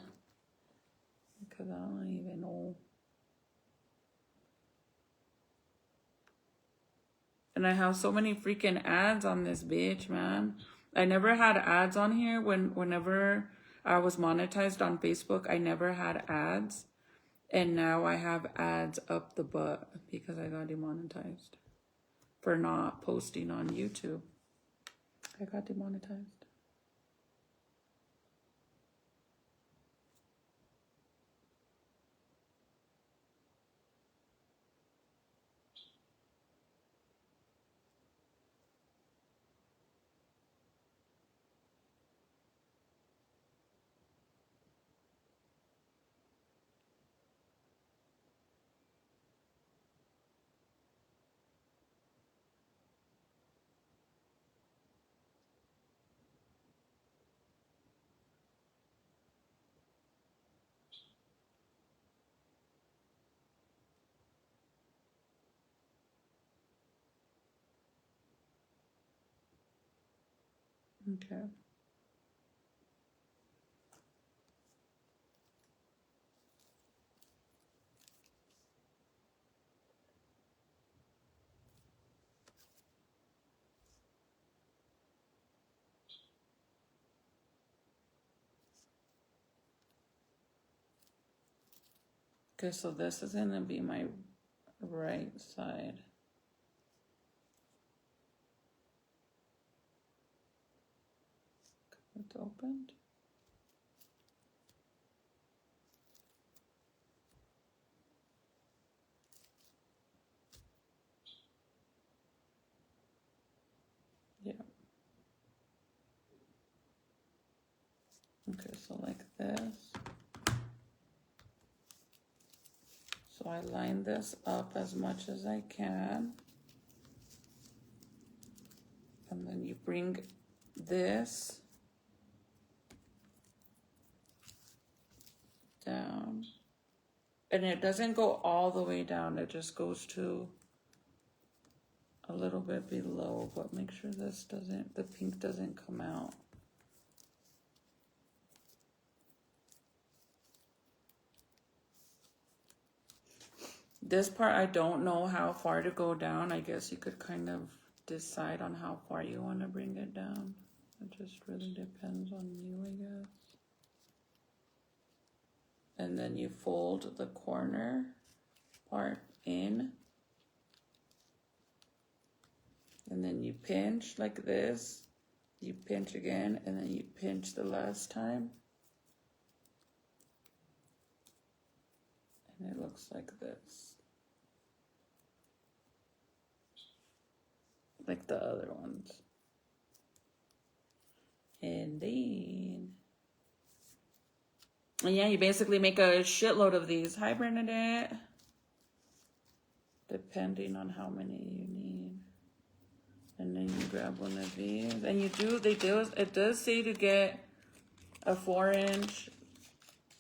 Because I don't even know. And I have so many freaking ads on this bitch, man. I never had ads on here whenever I was monetized on Facebook. I never had ads. And now I have ads up the butt because I got demonetized for not posting on YouTube. I got demonetized. Okay. Okay, so this is gonna be my right side. It's opened. Yeah. Okay, so like this. So I line this up as much as I can. And then you bring this down. And it doesn't go all the way down. It just goes to a little bit below, but make sure this doesn't, the pink doesn't come out. This part, I don't know how far to go down. I guess you could kind of decide on how far you want to bring it down. It just really depends on you, I guess. And then you fold the corner part in. And then you pinch like this. You pinch again, and then you pinch the last time. And it looks like this. Like the other ones. And then, and yeah, you basically make a shitload of these. Hi, Bernadette. Depending on how many you need. And then you grab one of these. And you do, it does say to get a 4-inch,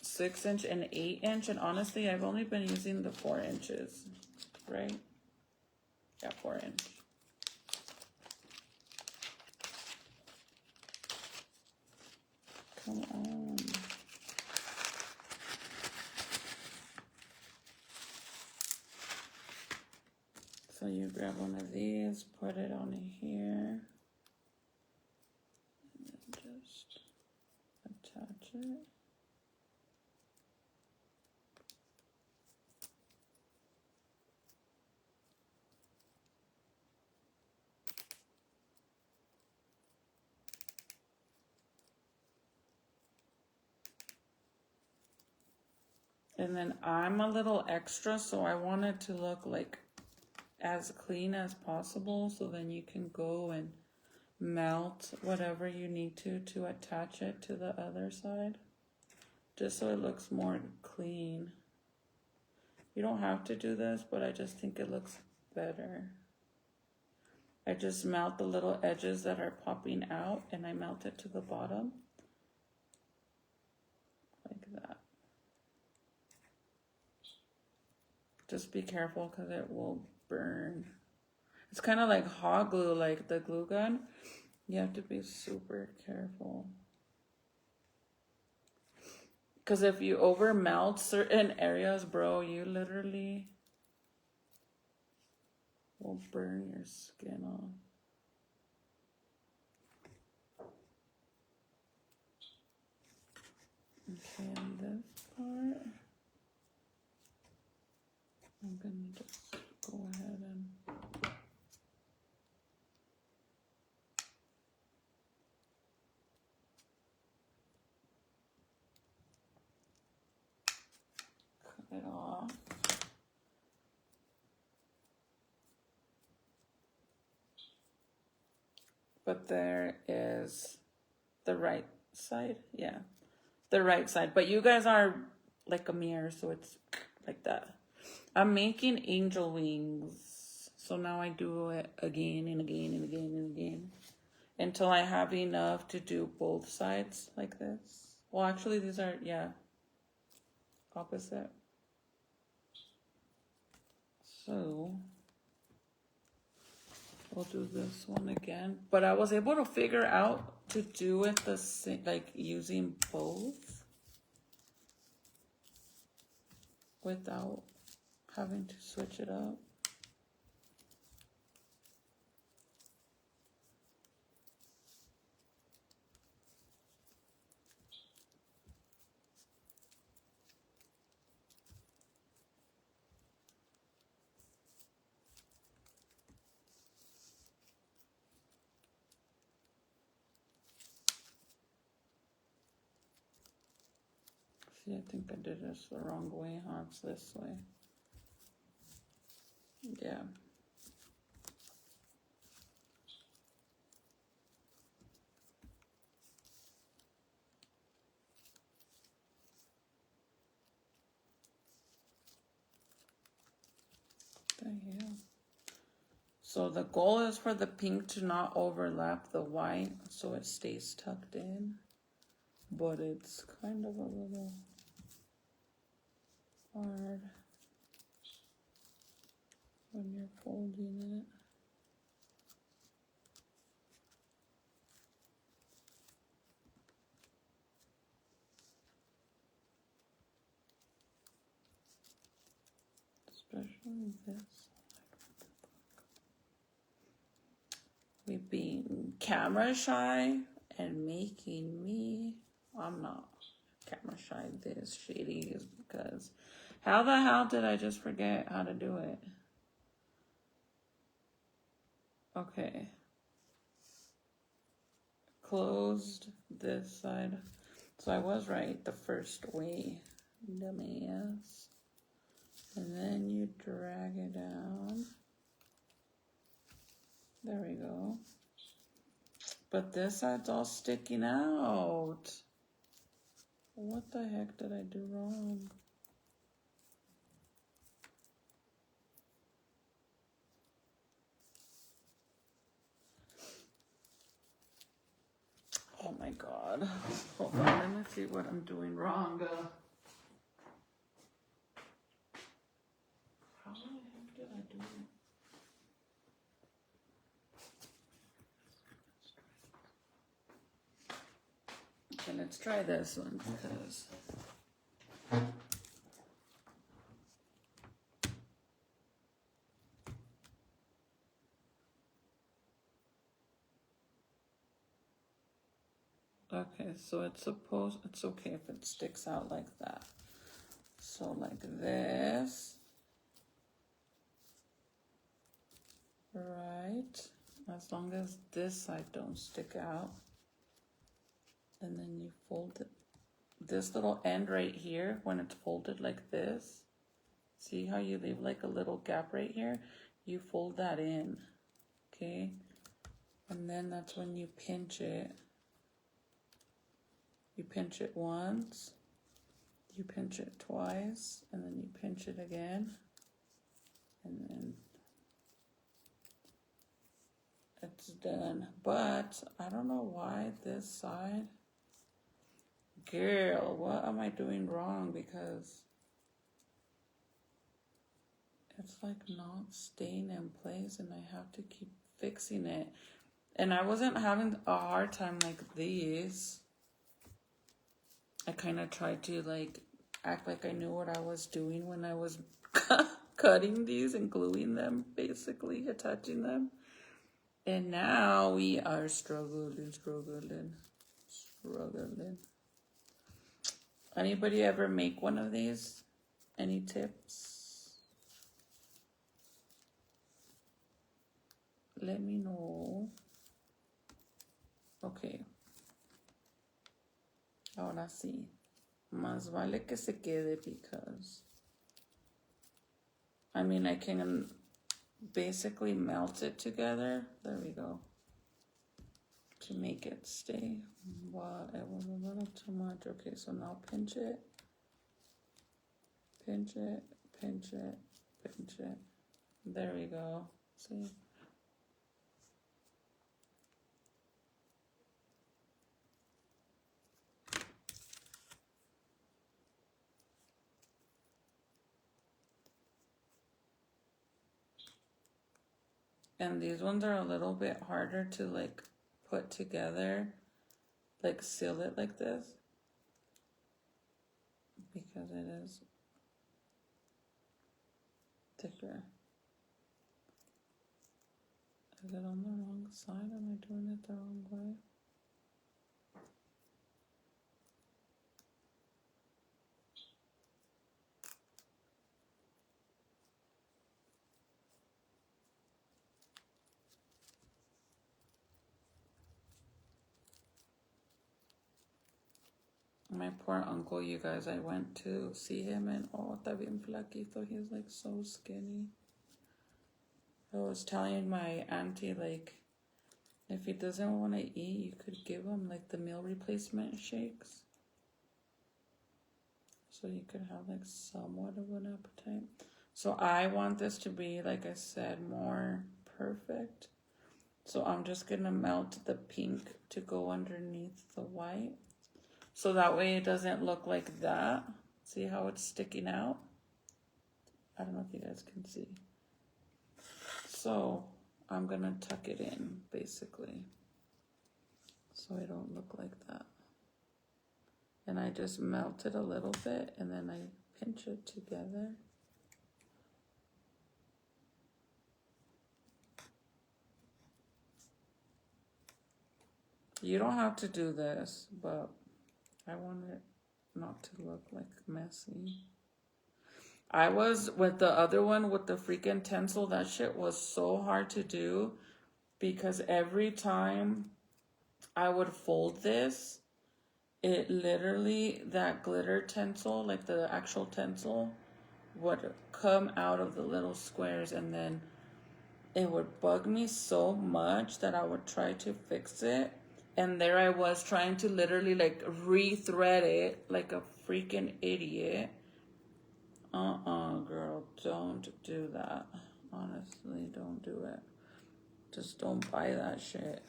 6-inch, and 8-inch. And honestly, I've only been using the 4 inches, right? Yeah, 4-inch. Come on. So you grab one of these, put it on here, and then just attach it. And then I'm a little extra, so I want it to look like as clean as possible, so then you can go and melt whatever you need to attach it to the other side, just so it looks more clean. You don't have to do this, but I just think it looks better. I just melt the little edges that are popping out, and I melt it to the bottom like that. Just be careful because it will burn. It's kind of like hot glue, like the glue gun. You have to be super careful. Because if you over melt certain areas, bro, you literally will burn your skin off. Okay, and this part, I'm gonna just go ahead and cut it off. But there is the right side, yeah, the right side. But you guys are like a mirror, so it's like that. I'm making angel wings, so now I do it again and again and again and again until I have enough to do both sides like this. Well, actually, these are, yeah, opposite. So we'll do this one again. But I was able to figure out to do it the same, like using both without having to switch it up. See, I think I did this the wrong way, huh? It's this way. Yeah. The hell? So the goal is for the pink to not overlap the white, so it stays tucked in. But it's kind of a little hard when you're folding it. Especially this. We being camera shy and making me, I'm not camera shy this shitty is because how the hell did I just forget how to do it? Okay. Closed this side. So I was right the first way, dumbass. And then you drag it down. There we go. But this side's all sticking out. What the heck did I do wrong? Oh my God. Hold on, let me see what I'm doing wrong. How the heck did I do it? Okay, let's try this one because okay, so it's okay if it sticks out like that. So like this, right? As long as this side don't stick out. And then you fold it. This little end right here, when it's folded like this, see how you leave like a little gap right here? You fold that in, okay? And then that's when you pinch it. You pinch it once, you pinch it twice, and then you pinch it again. And then it's done. But I don't know why this side, girl, what am I doing wrong? Because it's like not staying in place and I have to keep fixing it. And I wasn't having a hard time like these. I kind of tried to like act like I knew what I was doing when I was cutting these and gluing them, basically attaching them. And now we are struggling. Anybody ever make one of these? Any tips? Let me know. Okay. Ahora sí. Más vale que se quede because I mean I can basically melt it together. There we go. To make it stay. But it was a little too much. Okay, so now pinch it. Pinch it, pinch it, pinch it. There we go. See? And these ones are a little bit harder to like put together, like seal it like this, because it is thicker. Is it on the wrong side? Am I doing it the wrong way? My poor uncle, you guys, I went to see him and oh, está bien flaquito. He's like so skinny. I was telling my auntie, like, if he doesn't want to eat, you could give him like the meal replacement shakes. So you could have like somewhat of an appetite. So I want this to be, like I said, more perfect. So I'm just going to melt the pink to go underneath the white. So that way it doesn't look like that. See how it's sticking out? I don't know if you guys can see. So I'm going to tuck it in, basically. So I don't look like that. And I just melt it a little bit and then I pinch it together. You don't have to do this, but I want it not to look like messy. I was with the other one with the freaking tinsel. That shit was so hard to do because every time I would fold this, it literally, that glitter tinsel, like the actual tinsel, would come out of the little squares, and then it would bug me so much that I would try to fix it. And there I was trying to literally like re-thread it like a freaking idiot. Girl, don't do that. Honestly, don't do it. Just don't buy that shit.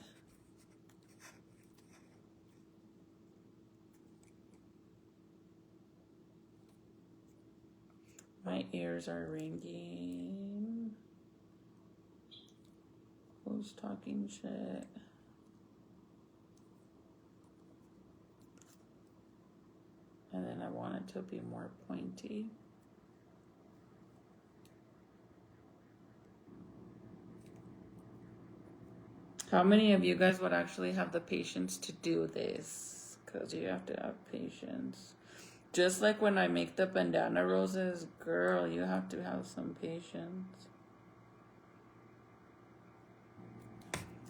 My ears are ringing. Who's talking shit? And then I want it to be more pointy. How many of you guys would actually have the patience to do this? Because you have to have patience. Just like when I make the bandana roses, girl, you have to have some patience.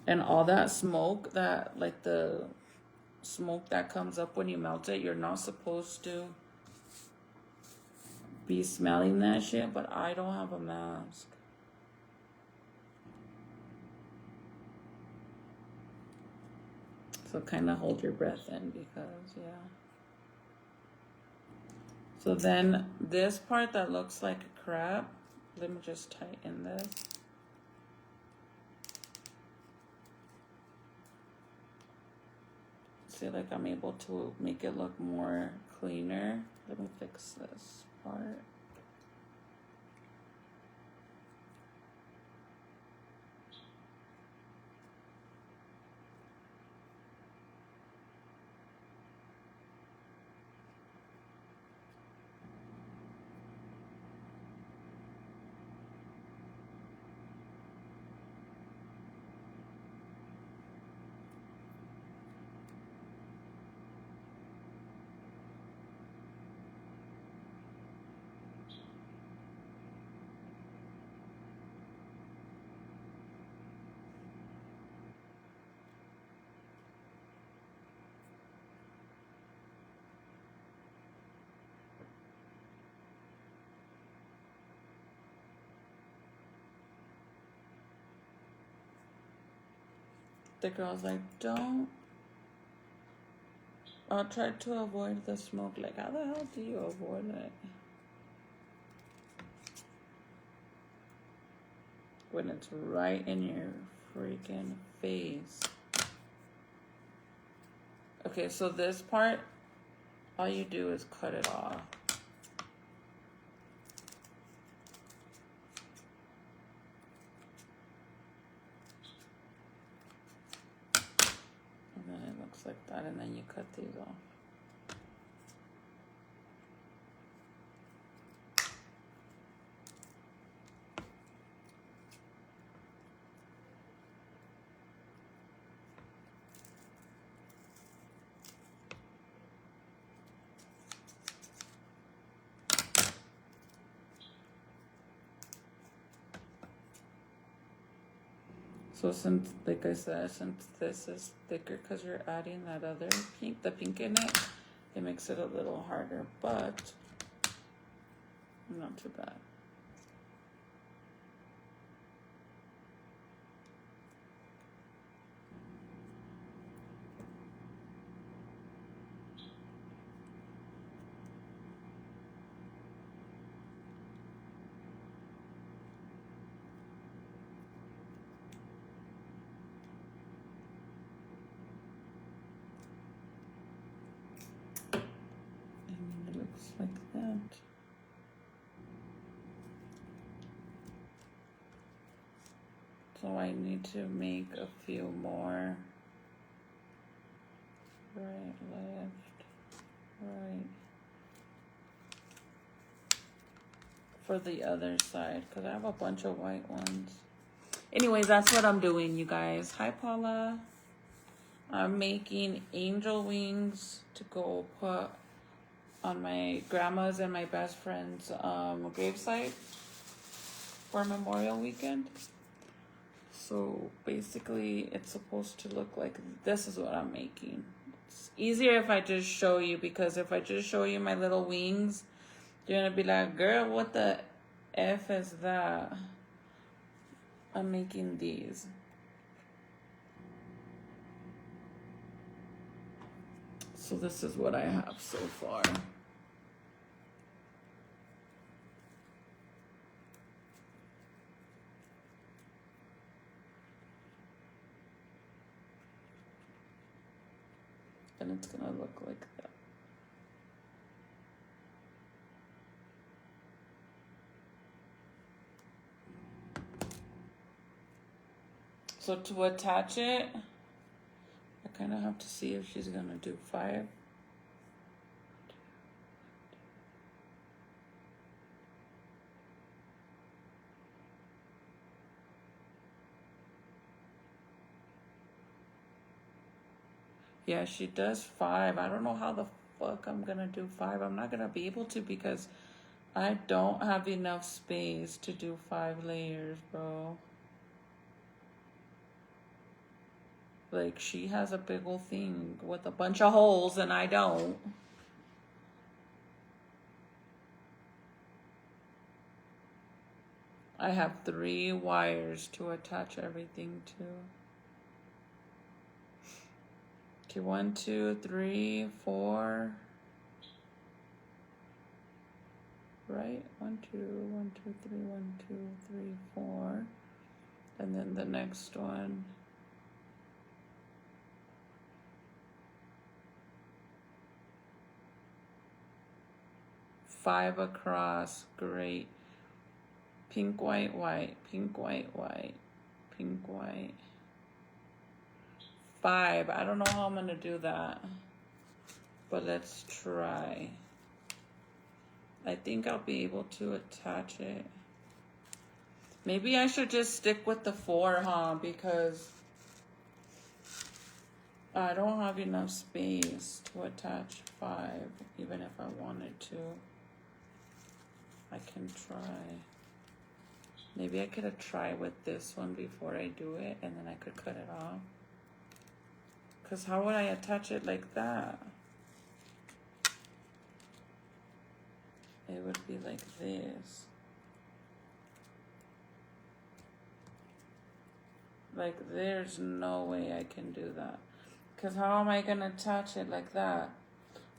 And all that smoke, that like the smoke that comes up when you melt it, you're not supposed to be smelling that shit, but I don't have a mask. So kind of hold your breath in because, yeah. So then this part that looks like crap, let me just tighten this. See, like I'm able to make it look more cleaner. Let me fix this part. The girl's like, don't. I'll try to avoid the smoke. Like, how the hell do you avoid it? When it's right in your freaking face. Okay, so this part, all you do is cut it off. And then it looks like that, and then you cut these off. So since, like I said, since this is thicker because you're adding that other pink, the pink in it, it makes it a little harder, but not too bad. And it looks like that. So I need to make a few more. Right, left, right. For the other side, because I have a bunch of white ones. Anyways, that's what I'm doing, you guys. Hi, Paula. I'm making angel wings to go put on my grandma's and my best friend's gravesite for Memorial Weekend. So basically it's supposed to look like this is what I'm making. It's easier if I just show you, because if I just show you my little wings, you're gonna be like, girl, what the F is that? I'm making these. So this is what I have so far. And it's gonna look like that. So to attach it, I kind of have to see if she's gonna do 5. Yeah, she does 5. I don't know how the fuck I'm gonna do 5. I'm not gonna be able to because I don't have enough space to do 5 layers, bro. Like, she has a big old thing with a bunch of holes and I don't. I have 3 wires to attach everything to. Okay, 1, 2, 3, 4. Right? 1, 2, 1, 2, 3, 1, 2, 3, 4. And then the next one. Five across, great. Pink, white, white, pink, white, white, pink, white. 5. I don't know how I'm gonna do that, but let's try. I think I'll be able to attach it. Maybe I should just stick with the 4, huh? Because I don't have enough space to attach 5, even if I wanted to. I can try. Maybe I could have tried with this one before I do it, and then I could cut it off. Because how would I attach it like that? It would be like this. Like, there's no way I can do that. Because how am I going to attach it like that?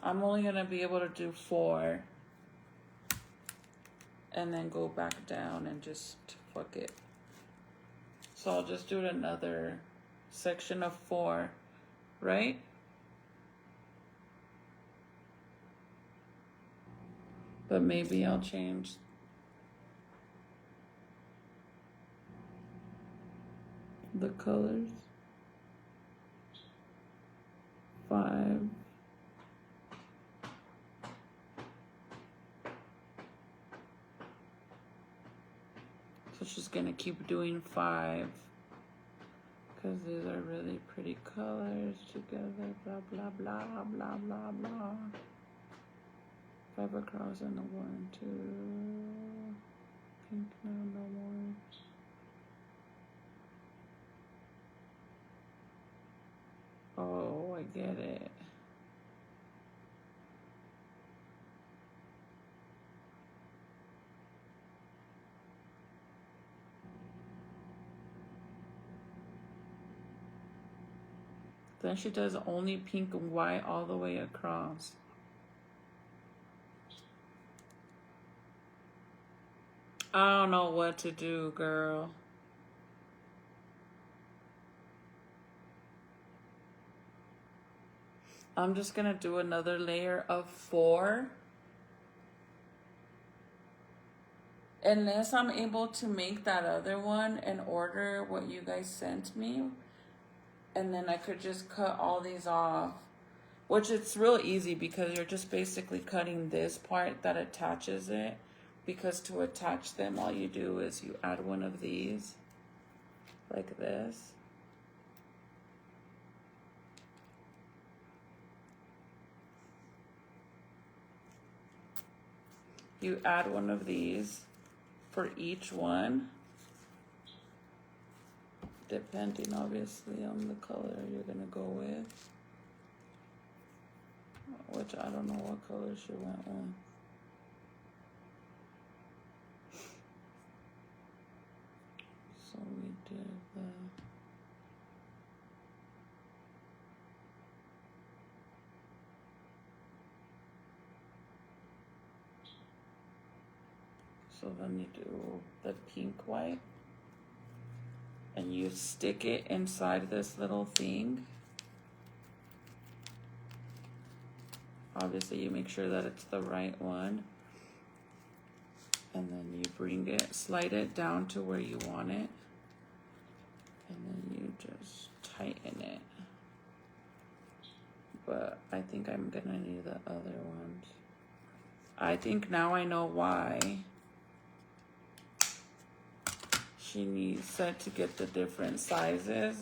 I'm only going to be able to do 4. And then go back down and just fuck it. So I'll just do another section of 4, right? But maybe I'll change the colors. 5. So she's gonna keep doing 5 because these are really pretty colors together. Blah blah blah blah blah blah. 5 across and a 1, 2. Pink, no more. Oh, I get it. Then she does only pink and white all the way across. I don't know what to do, girl. I'm just gonna do another layer of 4. Unless I'm able to make that other one and order what you guys sent me. And then I could just cut all these off. Which it's real easy because you're just basically cutting this part that attaches it. Because to attach them, all you do is you add one of these. Like this. You add one of these for each one, depending obviously on the color you're gonna go with, which I don't know what color she went with. So we did the so then you do the pink white and you stick it inside this little thing. Obviously you make sure that it's the right one. And then you bring it, slide it down to where you want it. And then you just tighten it. But I think I'm gonna need the other ones. I think now I know why she said to get the different sizes,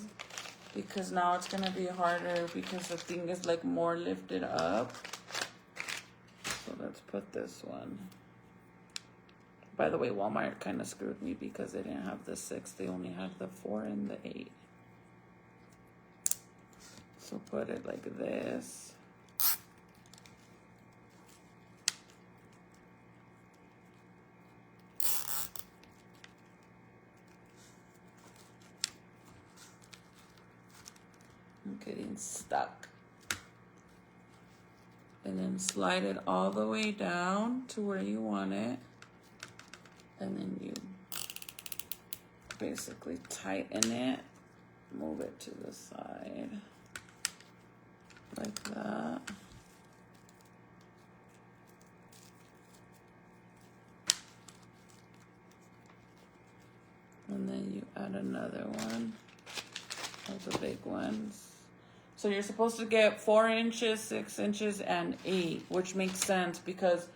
because now it's gonna be harder because the thing is like more lifted up. So let's put this one. By the way, Walmart kind of screwed me because they didn't have the 6, they only had the 4 and the 8. So put it like this. I'm getting stuck. And then slide it all the way down to where you want it. And then you basically tighten it, move it to the side, like that. And then you add another one of the big ones. So you're supposed to get 4 inches, 6 inches, and 8, which makes sense because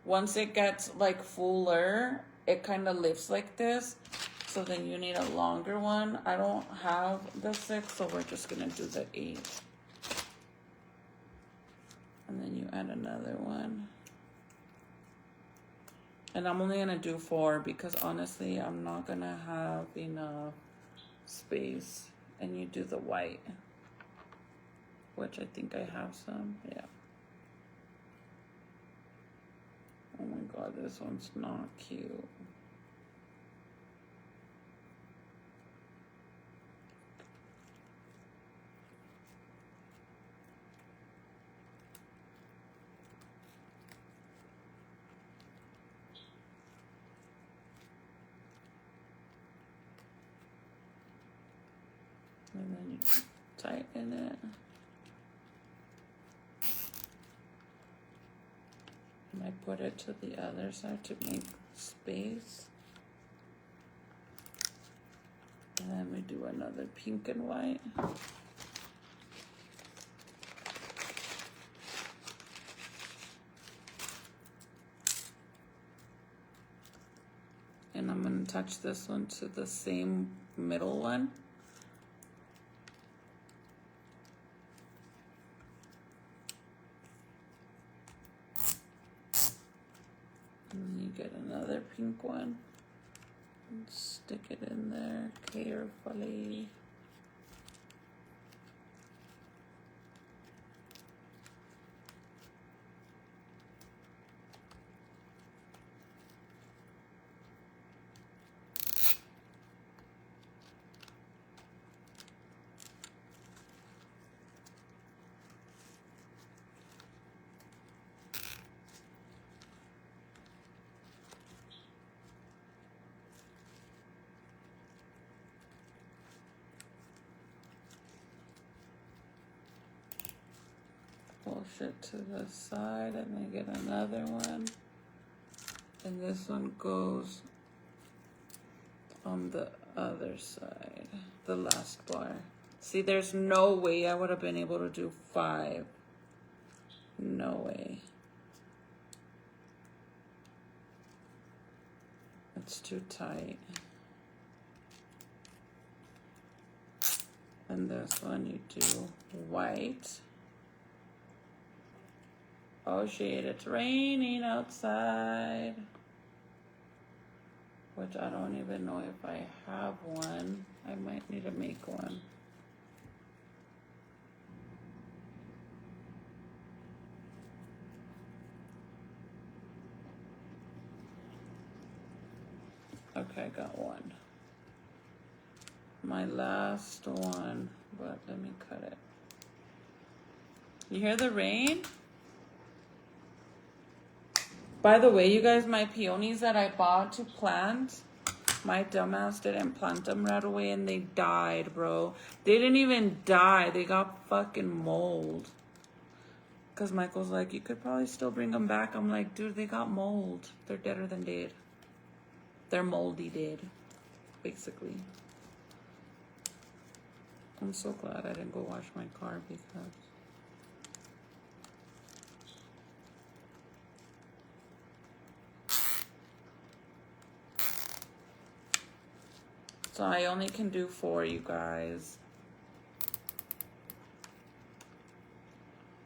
once it gets like fuller, it kind of lifts like this. So then you need a longer one. I don't have the 6, so we're just gonna do the 8. And then you add another one. And I'm only gonna do 4 because honestly, I'm not gonna have enough space. And you do the white, which I think I have some, yeah. Oh my God, this one's not cute. And then you tighten it. And I put it to the other side to make space. And then we do another pink and white. And I'm gonna attach this one to the same middle one. And you get another pink one. And stick it in there carefully. Push it to the side and then get another one. And this one goes on the other side, the last bar. See, there's no way I would have been able to do 5. No way. It's too tight. And this one you do white. Oh shit, it's raining outside. Which I don't even know if I have one. I might need to make one. Okay, I got one. My last one, but let me cut it. You hear the rain? By the way, you guys, my peonies that I bought to plant, my dumbass didn't plant them right away and they died, bro. They didn't even die. They got fucking mold. Because Michael's like, you could probably still bring them back. I'm like, dude, they got mold. They're deader than dead. They're moldy dead, basically. I'm so glad I didn't go wash my car because... So I only can do 4, you guys.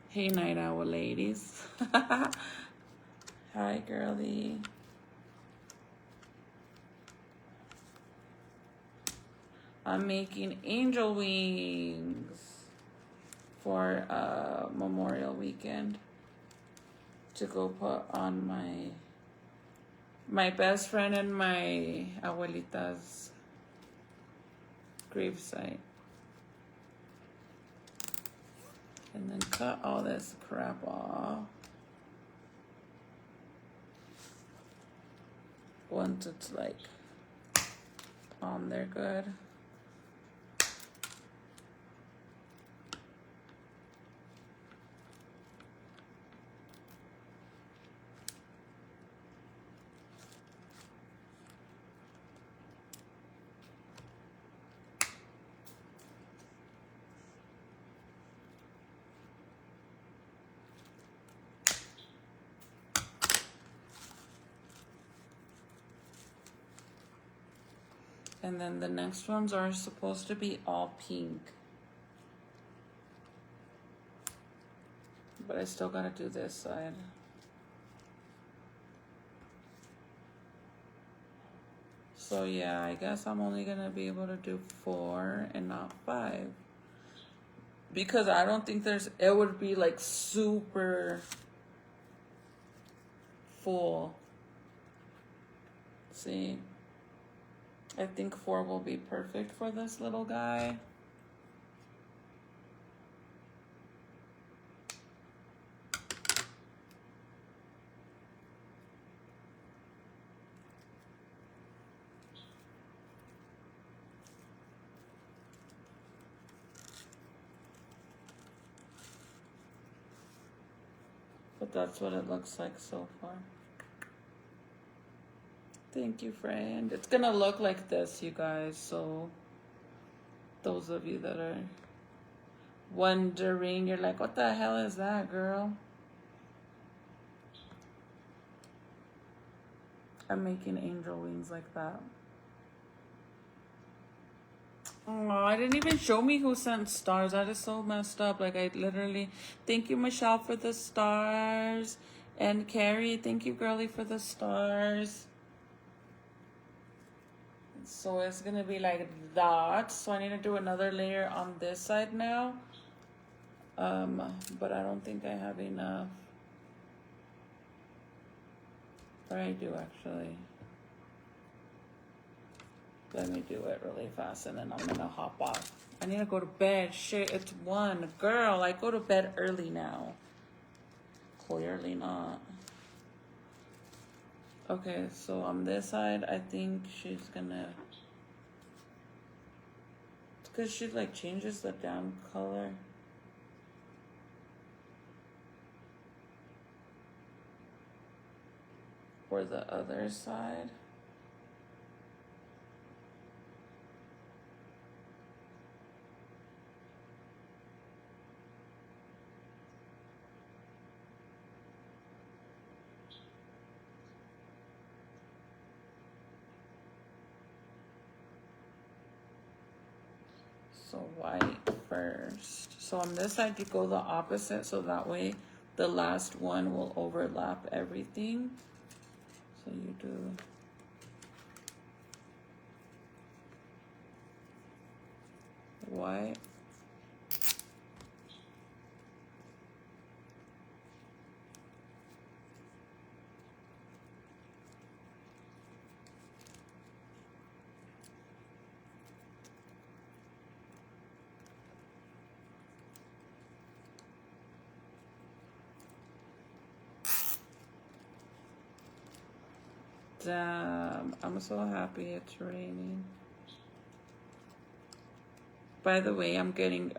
Hey, night owl ladies. Hi, girly. I'm making angel wings for Memorial Weekend to go put on my best friend and my abuelita's gravesite. And then cut all this crap off once it's like on there good. And then the next ones are supposed to be all pink. But I still gotta do this side. So yeah, I guess I'm only gonna be able to do 4 and not 5. Because I don't think it would be like super full. See? I think 4 will be perfect for this little guy. But that's what it looks like so far. Thank you, friend. It's gonna look like this, you guys. So those of you that are wondering, you're like, what the hell is that, girl? I'm making angel wings like that. Oh, I didn't even show me who sent stars. That is so messed up. Like, I literally... Thank you, Michelle, for the stars. And Carrie, thank you, girly, for the stars. So it's going to be like that. So I need to do another layer on this side now. But I don't think I have enough. Or I do, actually. Let me do it really fast and then I'm gonna hop off. I need to go to bed. Shit, it's 1. Girl, I go to bed early now. Clearly not. Okay, so on this side, I think she's gonna... It's because she like changes the down color. For the other side. So white first. So on this side, you go the opposite, so that way the last one will overlap everything. So you do white. Damn, I'm so happy it's raining. By the way, I'm getting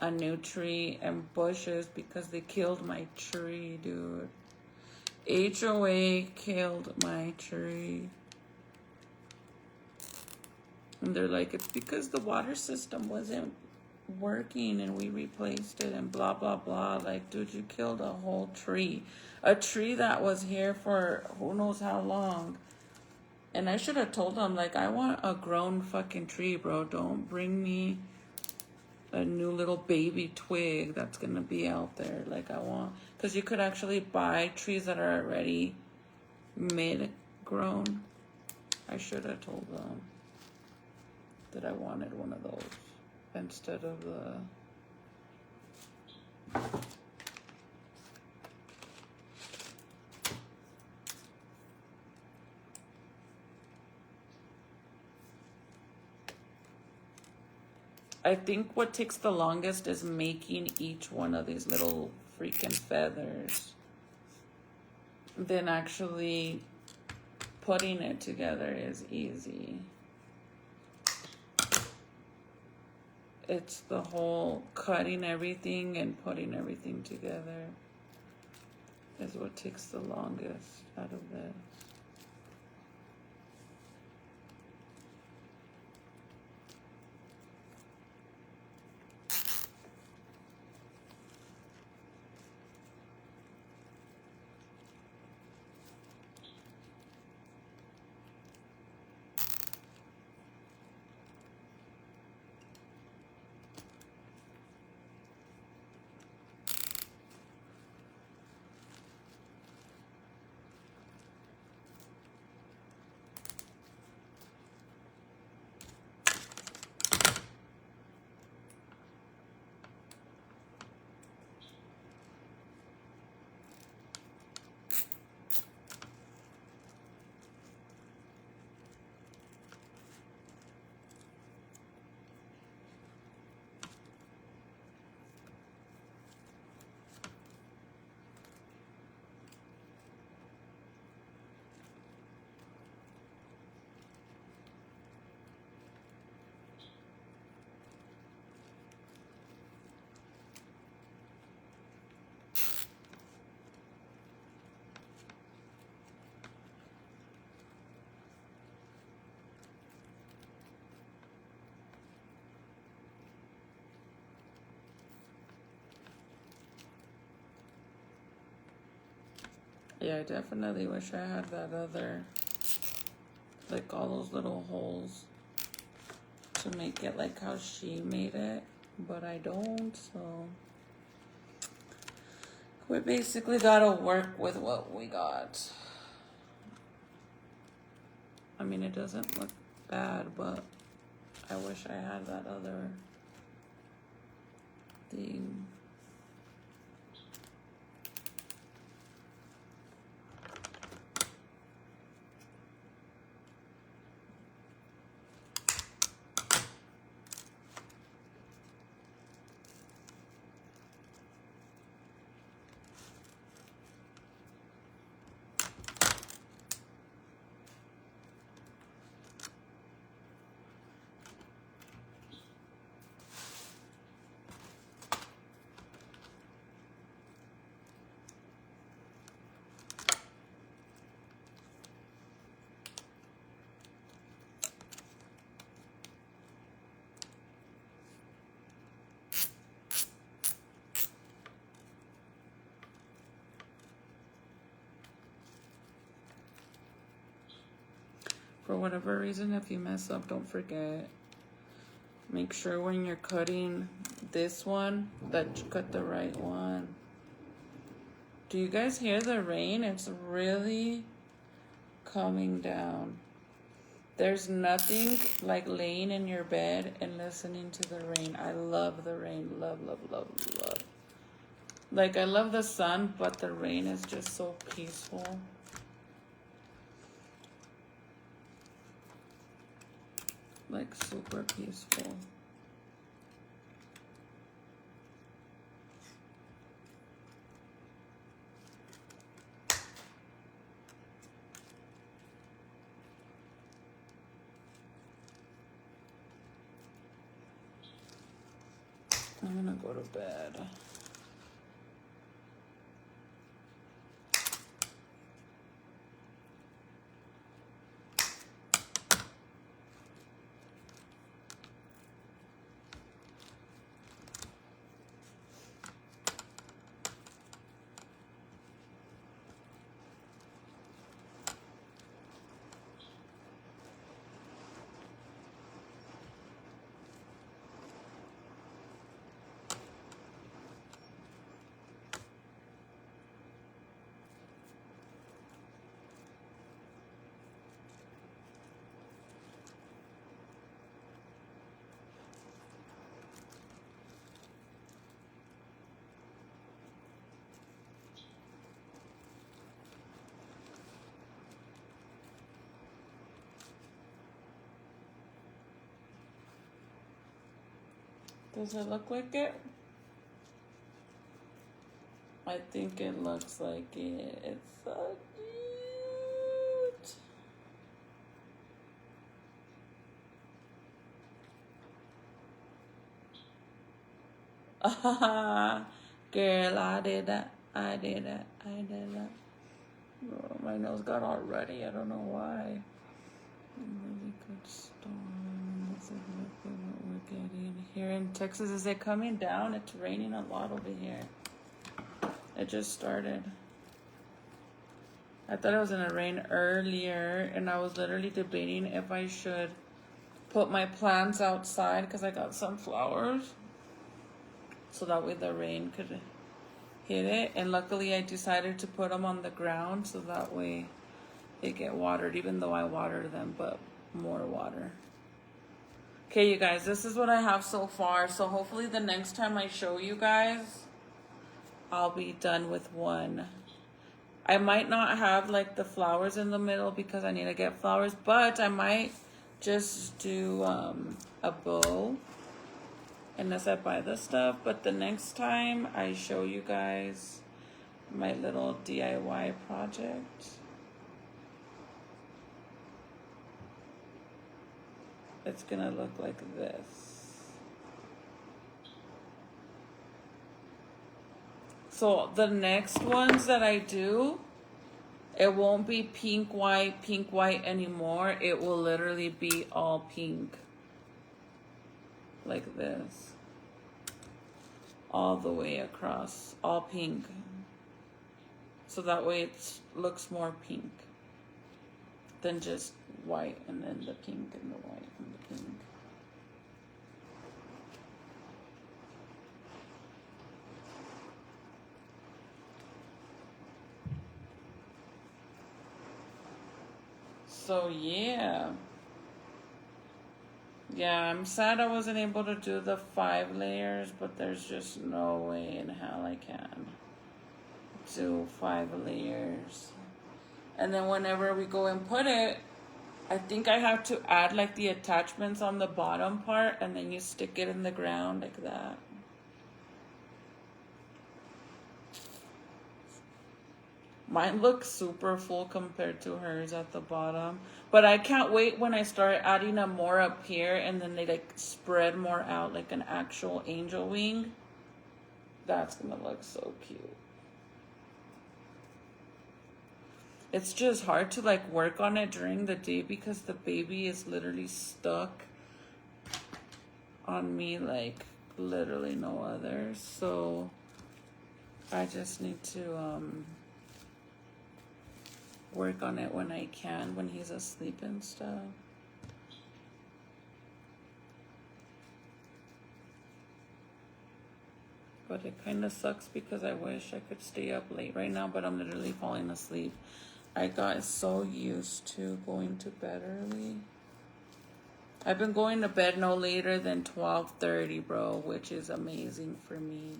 a new tree and bushes because they killed my tree, dude. HOA killed my tree. And they're like, it's because the water system wasn't working and we replaced it and blah, blah, blah. Like, dude, you killed a whole tree. A tree that was here for who knows how long. And I should have told them, like, I want a grown fucking tree, bro. Don't bring me a new little baby twig that's gonna be out there. Like, I want, because you could actually buy trees that are already mid-grown. I should have told them that I wanted one of those instead of the I think what takes the longest is making each one of these little freaking feathers. Then actually putting it together is easy. It's the whole cutting everything and putting everything together is what takes the longest out of this. Yeah, I definitely wish I had that other, like all those little holes to make it like how she made it, but I don't, so we basically gotta work with what we got. I mean, it doesn't look bad, but I wish I had that other thing. For whatever reason, if you mess up, don't forget. Make sure when you're cutting this one that you cut the right one. Do you guys hear the rain? It's really coming down. There's nothing like laying in your bed and listening to the rain. I love the rain. Love, love, love, love. Like, I love the sun, but the rain is just so peaceful. Like, super peaceful. I'm gonna go to bed. Does it look like it? I think it looks like it. It's so cute. Girl, I did that. I did that. I did that. Oh, my nose got all ruddy. I don't know why. Really good storm. This is what we're getting here in Texas. Is it coming down? It's raining a lot over here. It just started. I thought it was gonna rain earlier, and I was literally debating if I should put my plants outside because I got some flowers, so that way the rain could hit it. And luckily I decided to put them on the ground so that way they get watered, even though I water them, but more water. Okay, you guys, this is what I have so far. So hopefully the next time I show you guys, I'll be done with one. I might not have like the flowers in the middle because I need to get flowers, but I might just do a bow unless I buy the stuff. But the next time I show you guys my little DIY project, it's gonna look like this. So the next ones that I do, it won't be pink, white anymore. It will literally be all pink. Like this. All the way across. All pink. So that way it looks more pink than just white and then the pink and the white and the pink. So yeah. Yeah, I'm sad I wasn't able to do the 5 layers, but there's just no way in hell I can do 5 layers. And then whenever we go and put it, I think I have to add like the attachments on the bottom part, and then you stick it in the ground like that. Mine looks super full compared to hers at the bottom. But I can't wait when I start adding them more up here and then they like spread more out like an actual angel wing. That's gonna look so cute. It's just hard to like work on it during the day because the baby is literally stuck on me like literally no other. So I just need to work on it when I can, when he's asleep and stuff. but it kind of sucks because I wish I could stay up late right now, but I'm literally falling asleep. I got so used to going to bed early. I've been going to bed no later than 12:30, bro, which is amazing for me.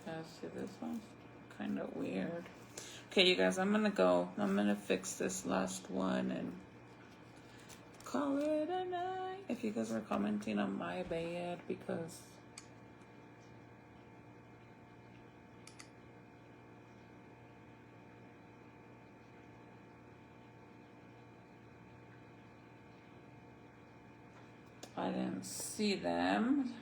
Yeah, see, this one's kind of weird. Okay, you guys, I'm gonna go. I'm gonna fix this last one and call it a night. If you guys are commenting on my bed, because I didn't see them.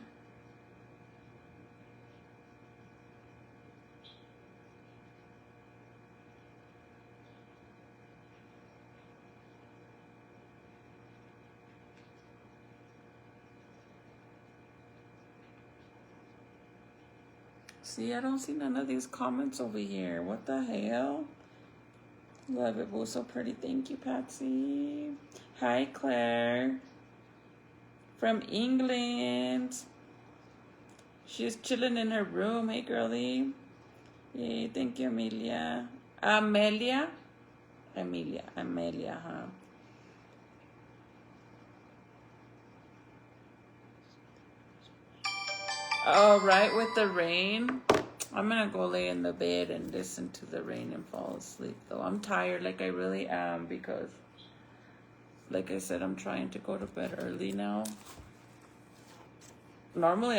See, I don't see none of these comments over here. What the hell? Love it, boo. So pretty. Thank you, Patsy. Hi, Claire. From England. She's chilling in her room. Hey, girlie. Yay, thank you, Amelia. Amelia, huh? Oh, right, with the rain. I'm gonna go lay in the bed and listen to the rain and fall asleep, though. I'm tired, like I really am, because, like I said, I'm trying to go to bed early now. Normally,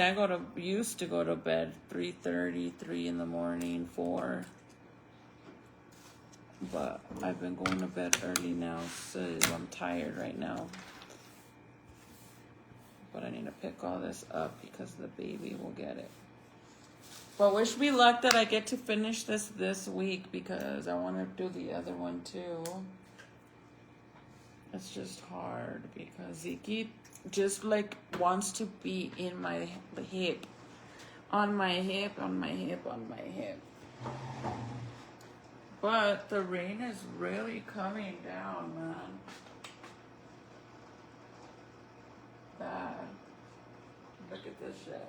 used to go to bed 3:30, 3 in the morning, 4. But I've been going to bed early now, so I'm tired right now. But I need to pick all this up because the baby will get it. But wish me luck that I get to finish this week, because I want to do the other one too. It's just hard because Ziki just like wants to be in my hip. On my hip. But the rain is really coming down, man. Bad. Look at this shit.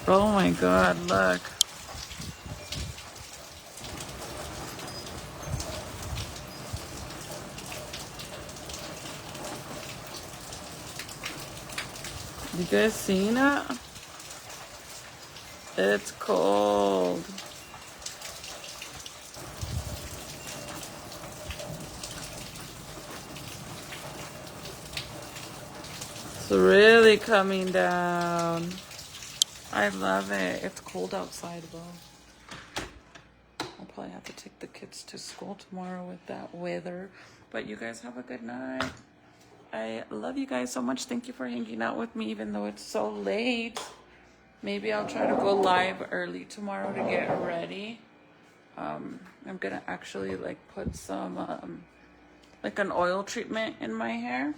Oh my God, look. You guys seen it? It's cold. It's really coming down. I love it. It's cold outside, though. I'll probably have to take the kids to school tomorrow with that weather. But you guys have a good night. I love you guys so much. Thank you for hanging out with me, even though it's so late. Maybe I'll try to go live early tomorrow to get ready. I'm gonna actually like put some like an oil treatment in my hair.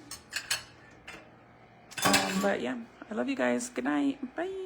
But yeah, I love you guys. Good night. Bye.